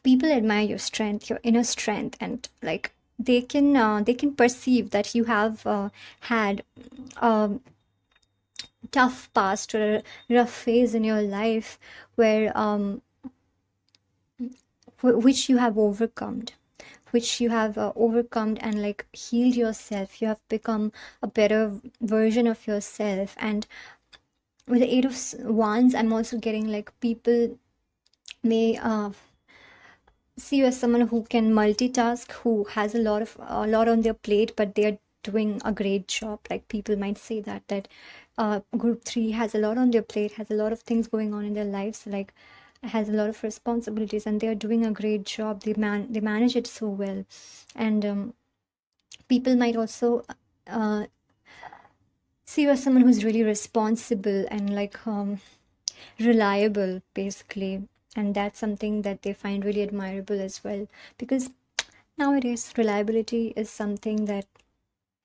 Speaker 1: people admire your strength, your inner strength, and like they can perceive that you have had a tough past or a rough phase in your life where which you have overcome, and like healed yourself. You have become a better version of yourself. And with the 8 of Wands, I'm also getting like people may see you as someone who can multitask, who has a lot on their plate, but they're doing a great job. Like people might say that group 3 has a lot on their plate, has a lot of things going on in their lives, like has a lot of responsibilities, and they're doing a great job. They manage it so well. And people might also uh, see you as someone who's really responsible and like reliable, basically. And that's something that they find really admirable as well, because nowadays reliability is something that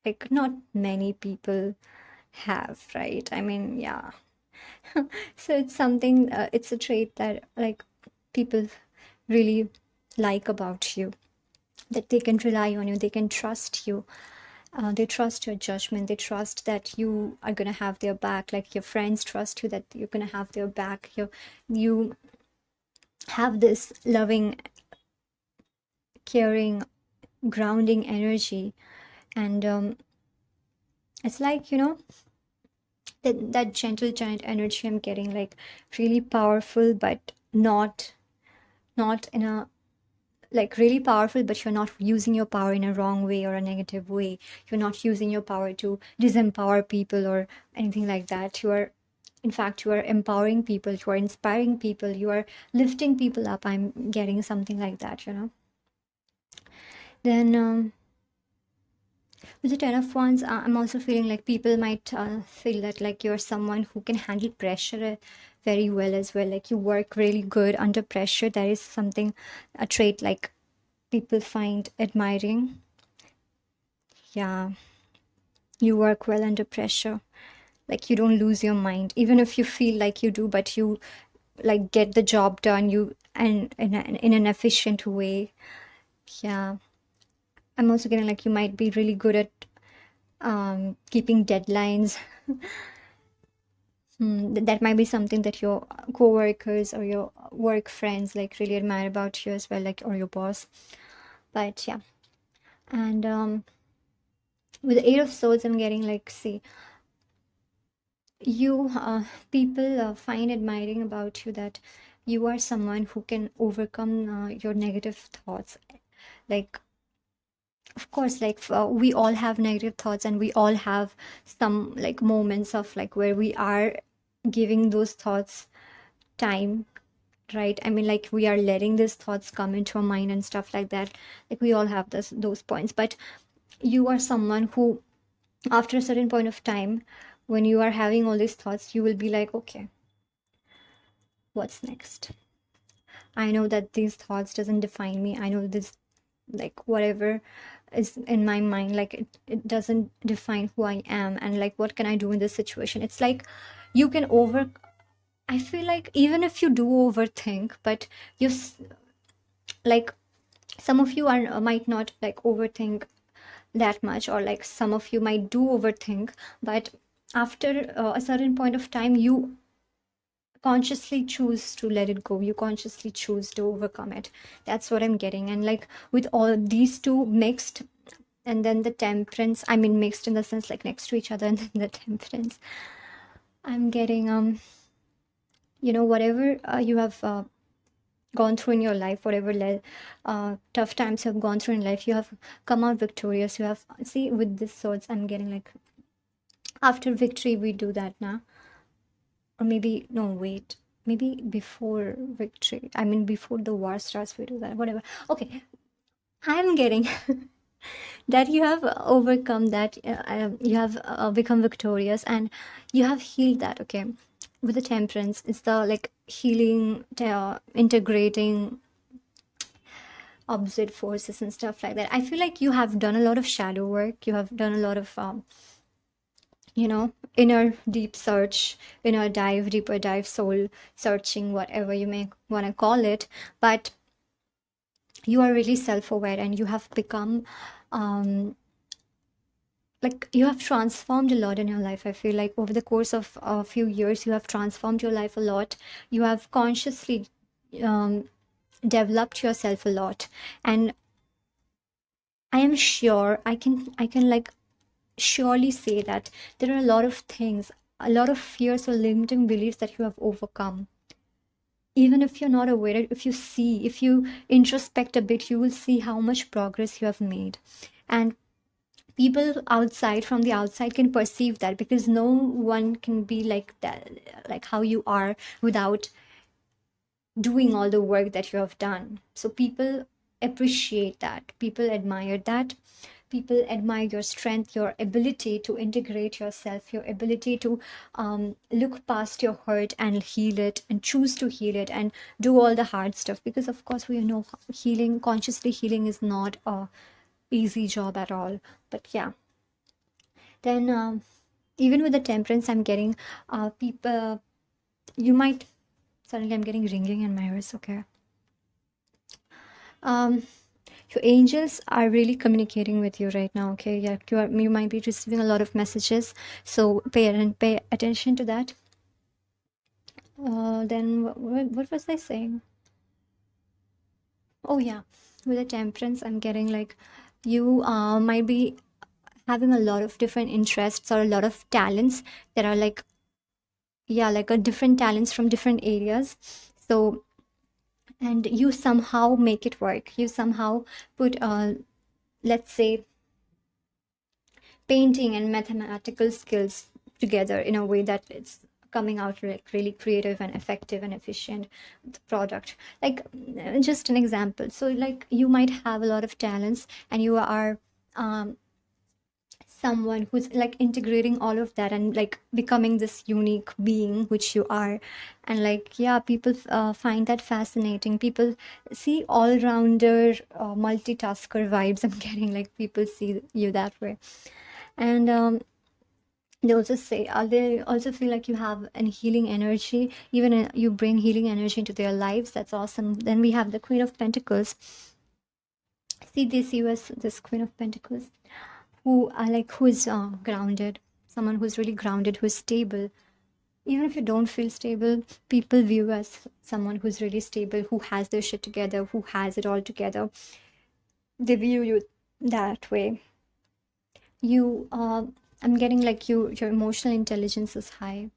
Speaker 1: like not many people have, right? I mean, yeah. So it's something, it's a trait that like people really like about you, that they can rely on you, they can trust you, they trust your judgment, they trust that you are going to have their back, like your friends trust you that you're going to have their back. You have this loving, caring, grounding energy. And it's like, that gentle giant energy I'm getting, like really powerful, but not in a like really powerful, but you're not using your power in a wrong way or a negative way. You're not using your power to disempower people or anything like that. You are, in fact, you are empowering people, you are inspiring people, you are lifting people up. I'm getting something like that. Then with the Ten of Wands, I'm also feeling like people might feel that like you're someone who can handle pressure very well as well. Like you work really good under pressure. That is something, a trait like people find admiring. Yeah, you work well under pressure. Like you don't lose your mind, even if you feel like you do, but you like get the job done. You and in an efficient way. Yeah, I'm also getting like you might be really good at keeping deadlines. That might be something that your coworkers or your work friends like really admire about you as well, like or your boss. But yeah, and with the Eight of Swords, I'm getting like, see, you people find admiring about you that you are someone who can overcome your negative thoughts. Like, of course, like we all have negative thoughts, and we all have some like moments of like where we are giving those thoughts time, right? I mean, like we are letting these thoughts come into our mind and stuff like that. Like we all have those points, but you are someone who, after a certain point of time, when you are having all these thoughts, you will be like, okay, what's next? I know that these thoughts doesn't define me. I know this, like whatever is in my mind, like it doesn't define who I am, and like what can I do in this situation? It's like you can over, I feel like even if you do overthink, but you like some of you are might not like overthink that much, or like some of you might do overthink, but after a certain point of time, you consciously choose to let it go, you consciously choose to overcome it. That's what I'm getting. And like with all these two mixed, and then the Temperance, I mean mixed in the sense like next to each other, and then the Temperance, I'm getting whatever you have gone through in your life, whatever tough times you have gone through in life, you have come out victorious. You have, see, with this Swords, I'm getting like after victory we do that now. Or maybe, no, wait, maybe before victory, I mean before the war starts, we do that, whatever. Okay, I'm getting that you have overcome that, you have become victorious, and you have healed that. Okay, with the Temperance, it's the like healing, integrating opposite forces and stuff like that. I feel like you have done a lot of shadow work, you have done a lot of inner deep search, inner dive, deeper dive, soul searching, whatever you may want to call it. But you are really self-aware, and you have become like you have transformed a lot in your life. I feel like over the course of a few years, you have transformed your life a lot. You have consciously developed yourself a lot. And I am sure I can like surely say that there are a lot of things, a lot of fears or limiting beliefs that you have overcome. Even if you're not aware, if you see, if you introspect a bit, you will see how much progress you have made. And people outside, from the outside, can perceive that, because no one can be like that, like how you are, without doing all the work that you have done. So people appreciate that, people admire that, people admire your strength, your ability to integrate yourself, your ability to look past your hurt and heal it and choose to heal it and do all the hard stuff. Because of course we know healing, consciously healing, is not a easy job at all. But yeah, then even with the temperance, I'm getting people. You might suddenly, I'm getting ringing in my ears. Okay. Um, your angels are really communicating with you right now. Okay, yeah, you might be receiving a lot of messages, so pay attention to that. Then what was I saying? Oh yeah, with the temperance, I'm getting like you might be having a lot of different interests or a lot of talents that are like, yeah, like a different talents from different areas. So, and you somehow make it work. You somehow put let's say painting and mathematical skills together in a way that it's coming out like really creative and effective and efficient product. Like just an example, so like you might have a lot of talents and you are um, someone who's like integrating all of that and like becoming this unique being which you are. And like, yeah, people find that fascinating. People see all-rounder multitasker vibes. I'm getting like people see you that way. And they also say they also feel like you have an healing energy, even you bring healing energy into their lives. That's awesome. Then we have the Queen of Pentacles. See, they see you as this Queen of Pentacles, who are like, who is grounded, someone who's really grounded, who's stable. Even if you don't feel stable, people view as someone who's really stable, who has their shit together, who has it all together. They view you that way. You I'm getting like your emotional intelligence is high.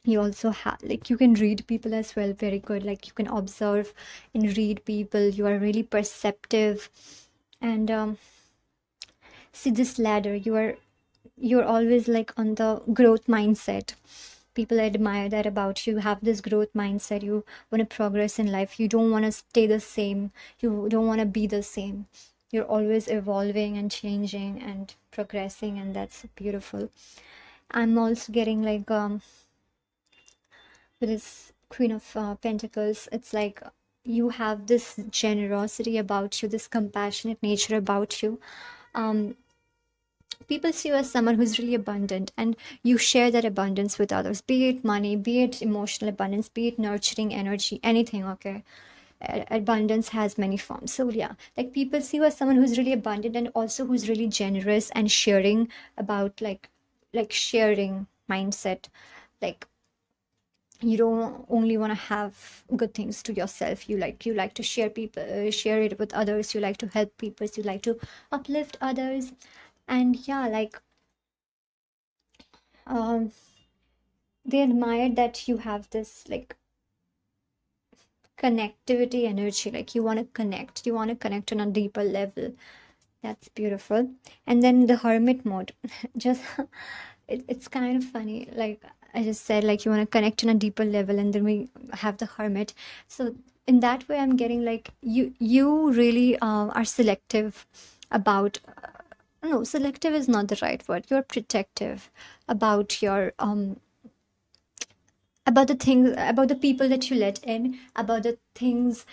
Speaker 1: You also have like, you can read people as well, very good. Like you can observe and read people. You are really perceptive. And see this ladder, you're always like on the growth mindset. People admire that about you. You have this growth mindset. You want to progress in life. You don't want to stay the same. You don't want to be the same. You're always evolving and changing and progressing, and that's beautiful. I'm also getting like with this Queen of Pentacles, it's like you have this generosity about you, this compassionate nature about you. um People see you as someone who's really abundant, and you share that abundance with others, be it money, be it emotional abundance, be it nurturing energy, anything. Okay, abundance has many forms. So yeah, like people see you as someone who's really abundant and also who's really generous and sharing about like sharing mindset. Like you don't only want to have good things to yourself. You like to share people, share it with others. You like to help people. You like to uplift others. And yeah, like um they admire that you have this like connectivity energy. Like you want to connect on a deeper level. That's beautiful. And then the hermit mode, just it's kind of funny. Like I just said, like you want to connect on a deeper level, and then we have the hermit. So in that way, I'm getting like you really are selective about. No, selective is not the right word. You're protective about your about the things, about the people that you let in, about the things,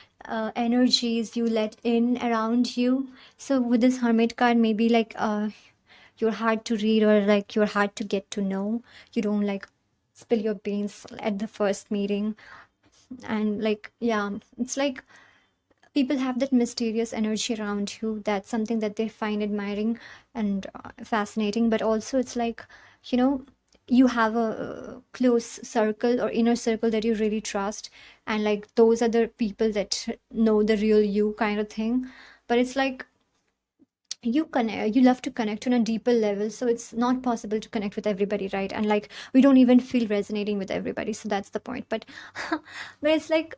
Speaker 1: energies you let in around you. So with this hermit card, maybe like you're hard to read, or like you're hard to get to know. You don't like spill your beans at the first meeting. And like, yeah, it's like people have that mysterious energy around you. That's something that they find admiring and fascinating. But also it's like, you know, you have a close circle or inner circle that you really trust, and like those are the people that know the real you, kind of thing. But it's like you love to connect on a deeper level, so it's not possible to connect with everybody, right? And like we don't even feel resonating with everybody, so that's the point. But but it's like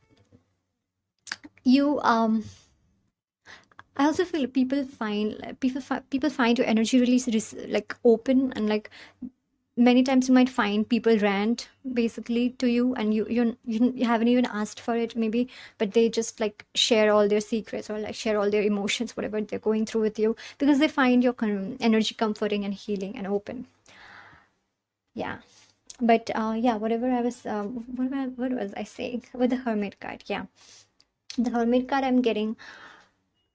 Speaker 1: you I also feel people find your energy really like open, and like many times you might find people rant basically to you, and you haven't even asked for it maybe, but they just like share all their secrets or like share all their emotions, whatever they're going through with you, because they find your energy comforting and healing and open. Yeah. But yeah, whatever I was what was I saying with the hermit card? Yeah, the hermit card I'm getting,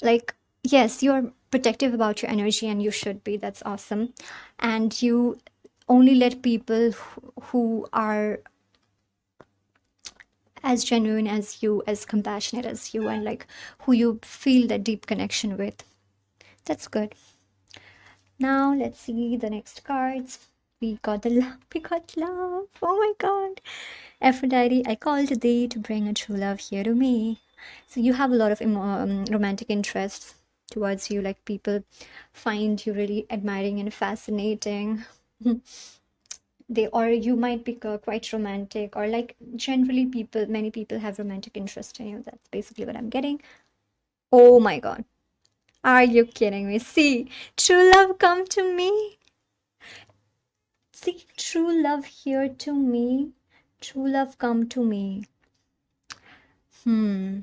Speaker 1: like, yes, you're protective about your energy, and you should be. That's awesome. And you only let people who are as genuine as you, as compassionate as you, and like who you feel that deep connection with. That's good. Now let's see the next cards. We got the love. We got love. Oh my god. Aphrodite, I called thee to bring a true love here to me. So you have a lot of romantic interests towards you, like people find you really admiring and fascinating. They, or you might be quite romantic, or like generally people, many people have romantic interest in you. That's basically what I'm getting. Oh my god. Are you kidding me? See, true love come to me. See, true love here to me. True love come to me. Hmm.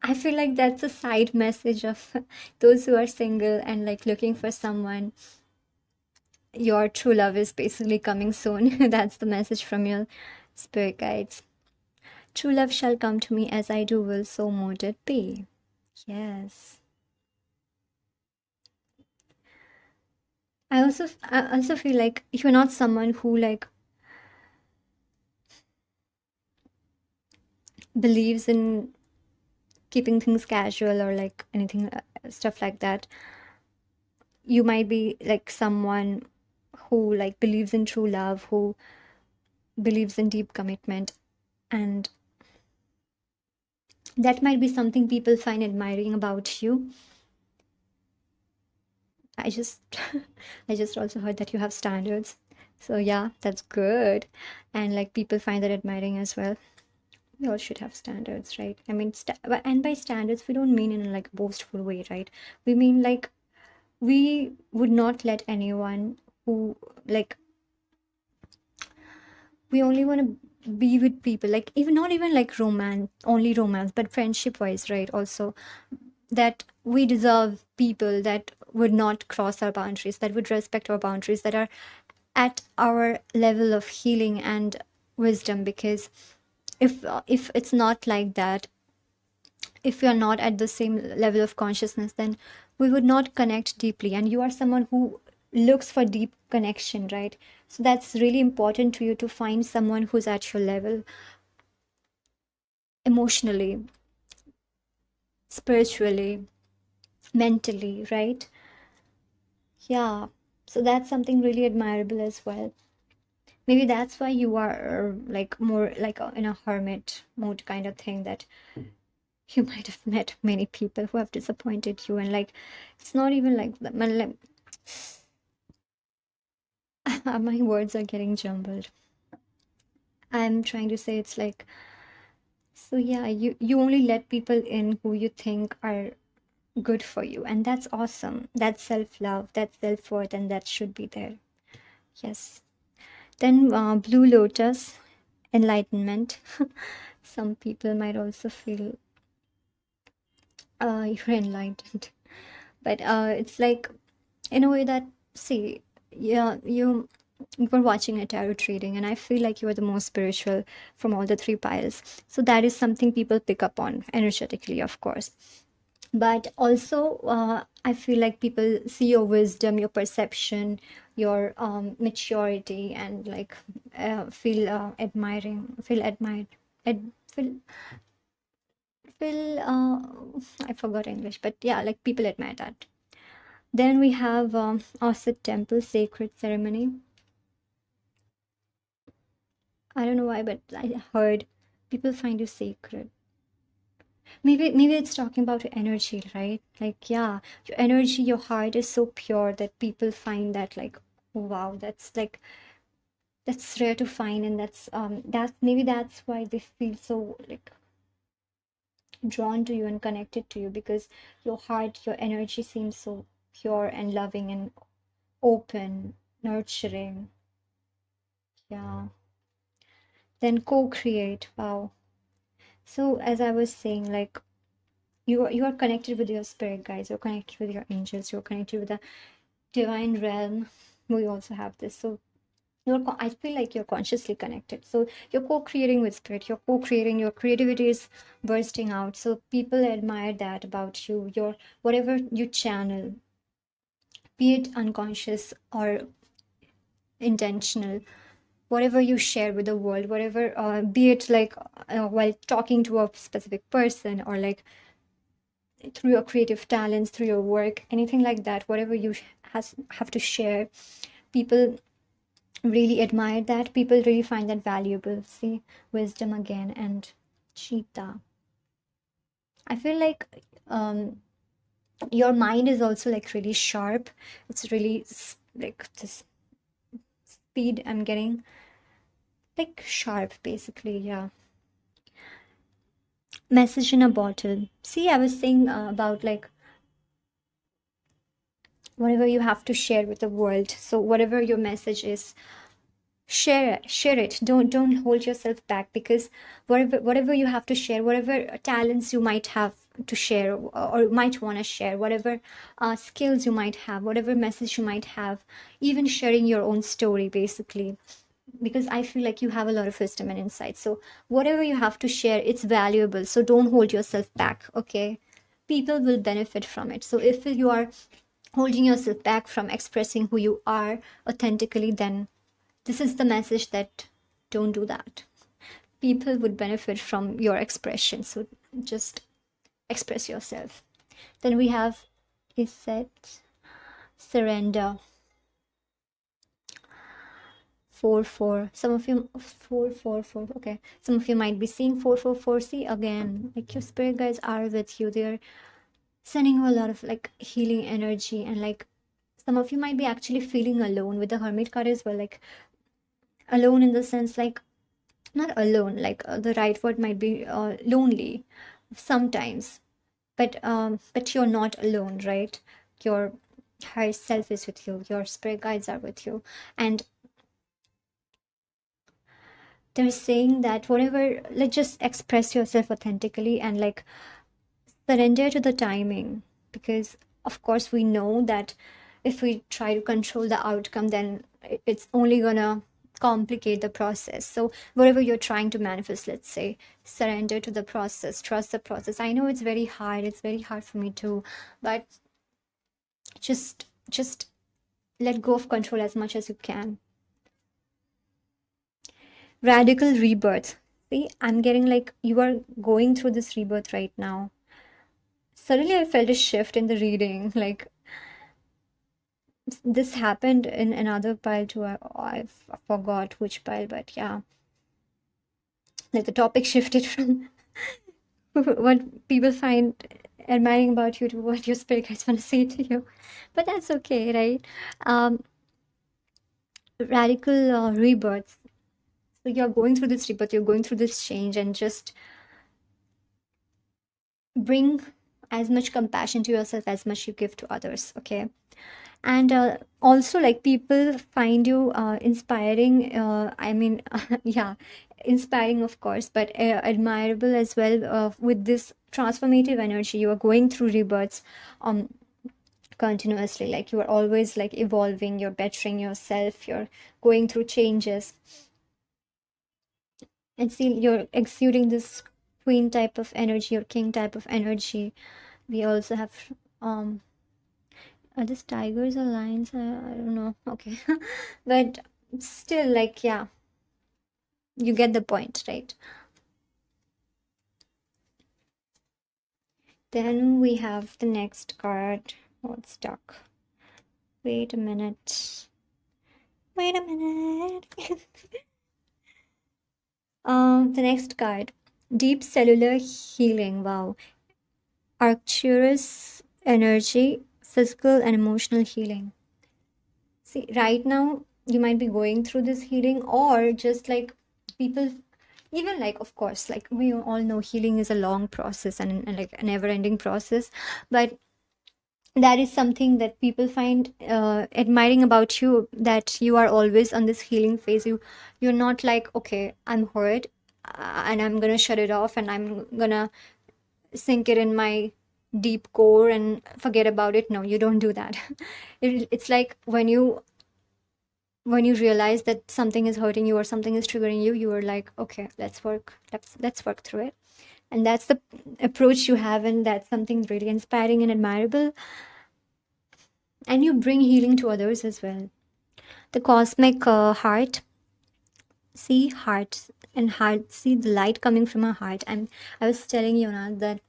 Speaker 1: I feel like that's a side message of those who are single and like looking for someone. Your true love is basically coming soon. That's the message from your spirit guides. True love shall come to me, as I do will, so mote it be. Yes. I also feel like you're not someone who like believes in keeping things casual or like anything stuff like that. You might be like someone who like believes in true love, who believes in deep commitment, and that might be something people find admiring about you. I just I just also heard that you have standards. So yeah, that's good. And like people find that admiring as well. We all should have standards, right? I mean, and by standards, we don't mean in a like boastful way, right? We mean like we would not let anyone who like, we only want to be with people like, even not even like romance, only romance, but friendship wise, right? Also, that we deserve people that would not cross our boundaries, that would respect our boundaries, that are at our level of healing and wisdom. Because if it's not like that, if we are not at the same level of consciousness, then we would not connect deeply. And you are someone who looks for deep connection, right? So that's really important to you, to find someone who's at your level emotionally, spiritually, mentally, right? Yeah. So that's something really admirable as well. Maybe that's why you are like more like in a hermit mode kind of thing, that you might have met many people who have disappointed you, and like it's not even like my words are getting jumbled. I'm trying to say it's like, so yeah, you only let people in who you think are good for you, and that's awesome. That's self-love, that's self-worth, and that should be there. Yes. Then Blue Lotus, enlightenment. Some people might also feel you're enlightened, but it's like in a way that, see, yeah, you were watching a tarot reading, and I feel like you are the most spiritual from all the three piles. So that is something people pick up on energetically, of course. But also, I feel like people see your wisdom, your perception, your maturity, and like feel admiring, feel admired, feel I forgot English, but yeah, like people admire that. Then we have Osset Temple Sacred Ceremony. I don't know why, but I heard people find you sacred. Maybe it's talking about your energy, right? Like, yeah, your energy, your heart is so pure that people find that like, wow, that's like, that's rare to find, and that's maybe that's why they feel so like drawn to you and connected to you, because your heart, your energy seems so pure and loving and open, nurturing. Yeah. Then co-create. Wow. So as I was saying, like you are connected with your spirit guides, you're connected with your angels, you're connected with the divine realm. We also have this. So I feel like you're consciously connected. So you're co-creating with spirit, you're co-creating, your creativity is bursting out. So people admire that about you. Your whatever you channel, be it unconscious or intentional, whatever you share with the world, whatever, be it like while talking to a specific person, or like through your creative talents, through your work, anything like that, whatever you have to share, people really admire that. People really find that valuable. See, wisdom again, and cheetah. I feel like your mind is also like really sharp. It's really like this speed I'm getting, like sharp basically. Yeah. Message in a bottle. See, I was saying about like whatever you have to share with the world. So whatever your message is, share it. Don't hold yourself back, because whatever you have to share, whatever talents you might have to share, or might want to share, whatever skills you might have, whatever message you might have, even sharing your own story basically, because I feel like you have a lot of wisdom and insight. So whatever you have to share, it's valuable. So don't hold yourself back, okay? People will benefit from it. So if you are holding yourself back from expressing who you are authentically, then this is the message that don't do that. People would benefit from your expression. So just express yourself. Then we have Iset, surrender. 4 4. Some of you 4 4 4. Okay. Some of you might be seeing 4 4 4. See again, like your spirit guides are with you. They're sending you a lot of like healing energy, and like some of you might be actually feeling alone with the Hermit card as well. Like alone in the sense like not alone, like the right word might be lonely sometimes, but you're not alone, right? Your higher self is with you, your spirit guides are with you, and they're saying that whatever, like just express yourself authentically, and like surrender to the timing, because of course we know that if we try to control the outcome, then it's only gonna complicate the process. So whatever you're trying to manifest, let's say, surrender to the process, trust the process. I know it's very hard for me too, but just let go of control as much as you can. Radical rebirth. See, I'm getting like you are going through this rebirth right now. Suddenly I felt a shift in the reading, like this happened in another pile too. I forgot which pile, but yeah, like the topic shifted from what people find admiring about you to what your spirit guides want to say to you, but that's okay, right? Radical rebirth. So you're going through this rebirth, you're going through this change, and just bring as much compassion to yourself as much you give to others, okay? And also like people find you inspiring, I mean yeah, inspiring of course, but admirable as well, with this transformative energy. You are going through rebirths um continuously, like you are always like evolving, you're bettering yourself, you're going through changes, and see you're exuding this queen type of energy or king type of energy. We also have um are this tigers or lions? I don't know. Okay. But still, like, yeah, you get the point, right? Then we have the next card. Oh, it's stuck. Wait a minute. Wait a minute. The next card. Deep cellular healing. Wow. Arcturus energy, physical and emotional healing. See, right now you might be going through this healing, or just like people, even like of course, like we all know healing is a long process, and like a never ending process, but That is something that people find admiring about you, that you are always on this healing phase. You're not like, okay, I'm hurt, and I'm gonna shut it off and I'm gonna sink it in my deep core and forget about it. No, you don't do that. It's like when you realize that something is hurting you or something is triggering you, you are like, okay, let's work through it. And that's the approach you have, and that's something really inspiring and admirable. And you bring healing to others as well. The cosmic heart, see heart, and heart, see the light coming from a heart. I was telling you now that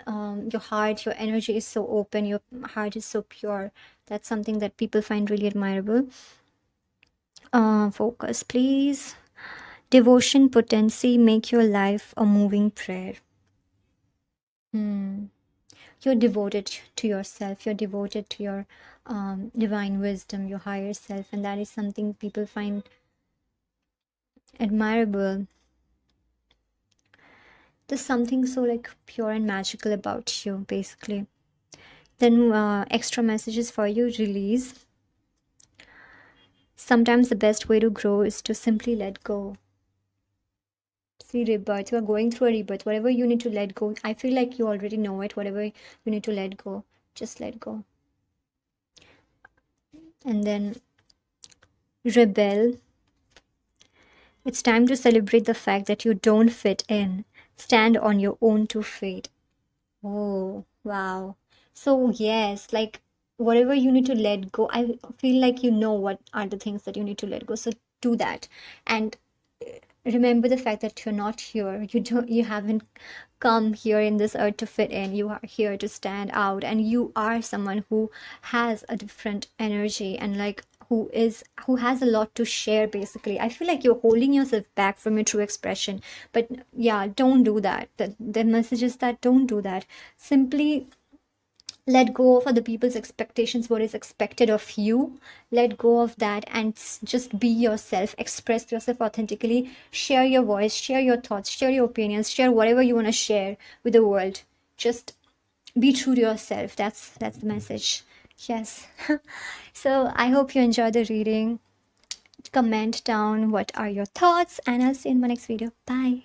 Speaker 1: your heart, your energy is so open, your heart is so pure. That's something that people find really admirable. Focus, please. Devotion, potency, make your life a moving prayer. Hmm. You're devoted to yourself, you're devoted to your divine wisdom, your higher self, and that is something people find admirable. There's something so like pure and magical about you, basically. Then extra messages for you. Release. Sometimes the best way to grow is to simply let go. See, rebirth, you are going through a rebirth. Whatever you need to let go, I feel like you already know it. Whatever you need to let go, just let go. And then rebel. It's time to celebrate the fact that you don't fit in. Stand on your own two feet. Oh, wow. So, yes, like whatever you need to let go, I feel like you know what are the things that you need to let go. So, do that. And remember the fact that you're not here. You haven't come here in this earth to fit in. You are here to stand out, and you are someone who has a different energy, and like who has a lot to share. Basically, I feel like you're holding yourself back from your true expression, but yeah, don't do that. The message is that don't do that. Simply let go of other people's expectations, what is expected of you. Let go of that and just be yourself, express yourself authentically, share your voice, share your thoughts, share your opinions, share whatever you want to share with the world. Just be true to yourself. That's the message. Yes. So I hope you enjoyed the reading. Comment down what are your thoughts, and I'll see you in my next video. Bye.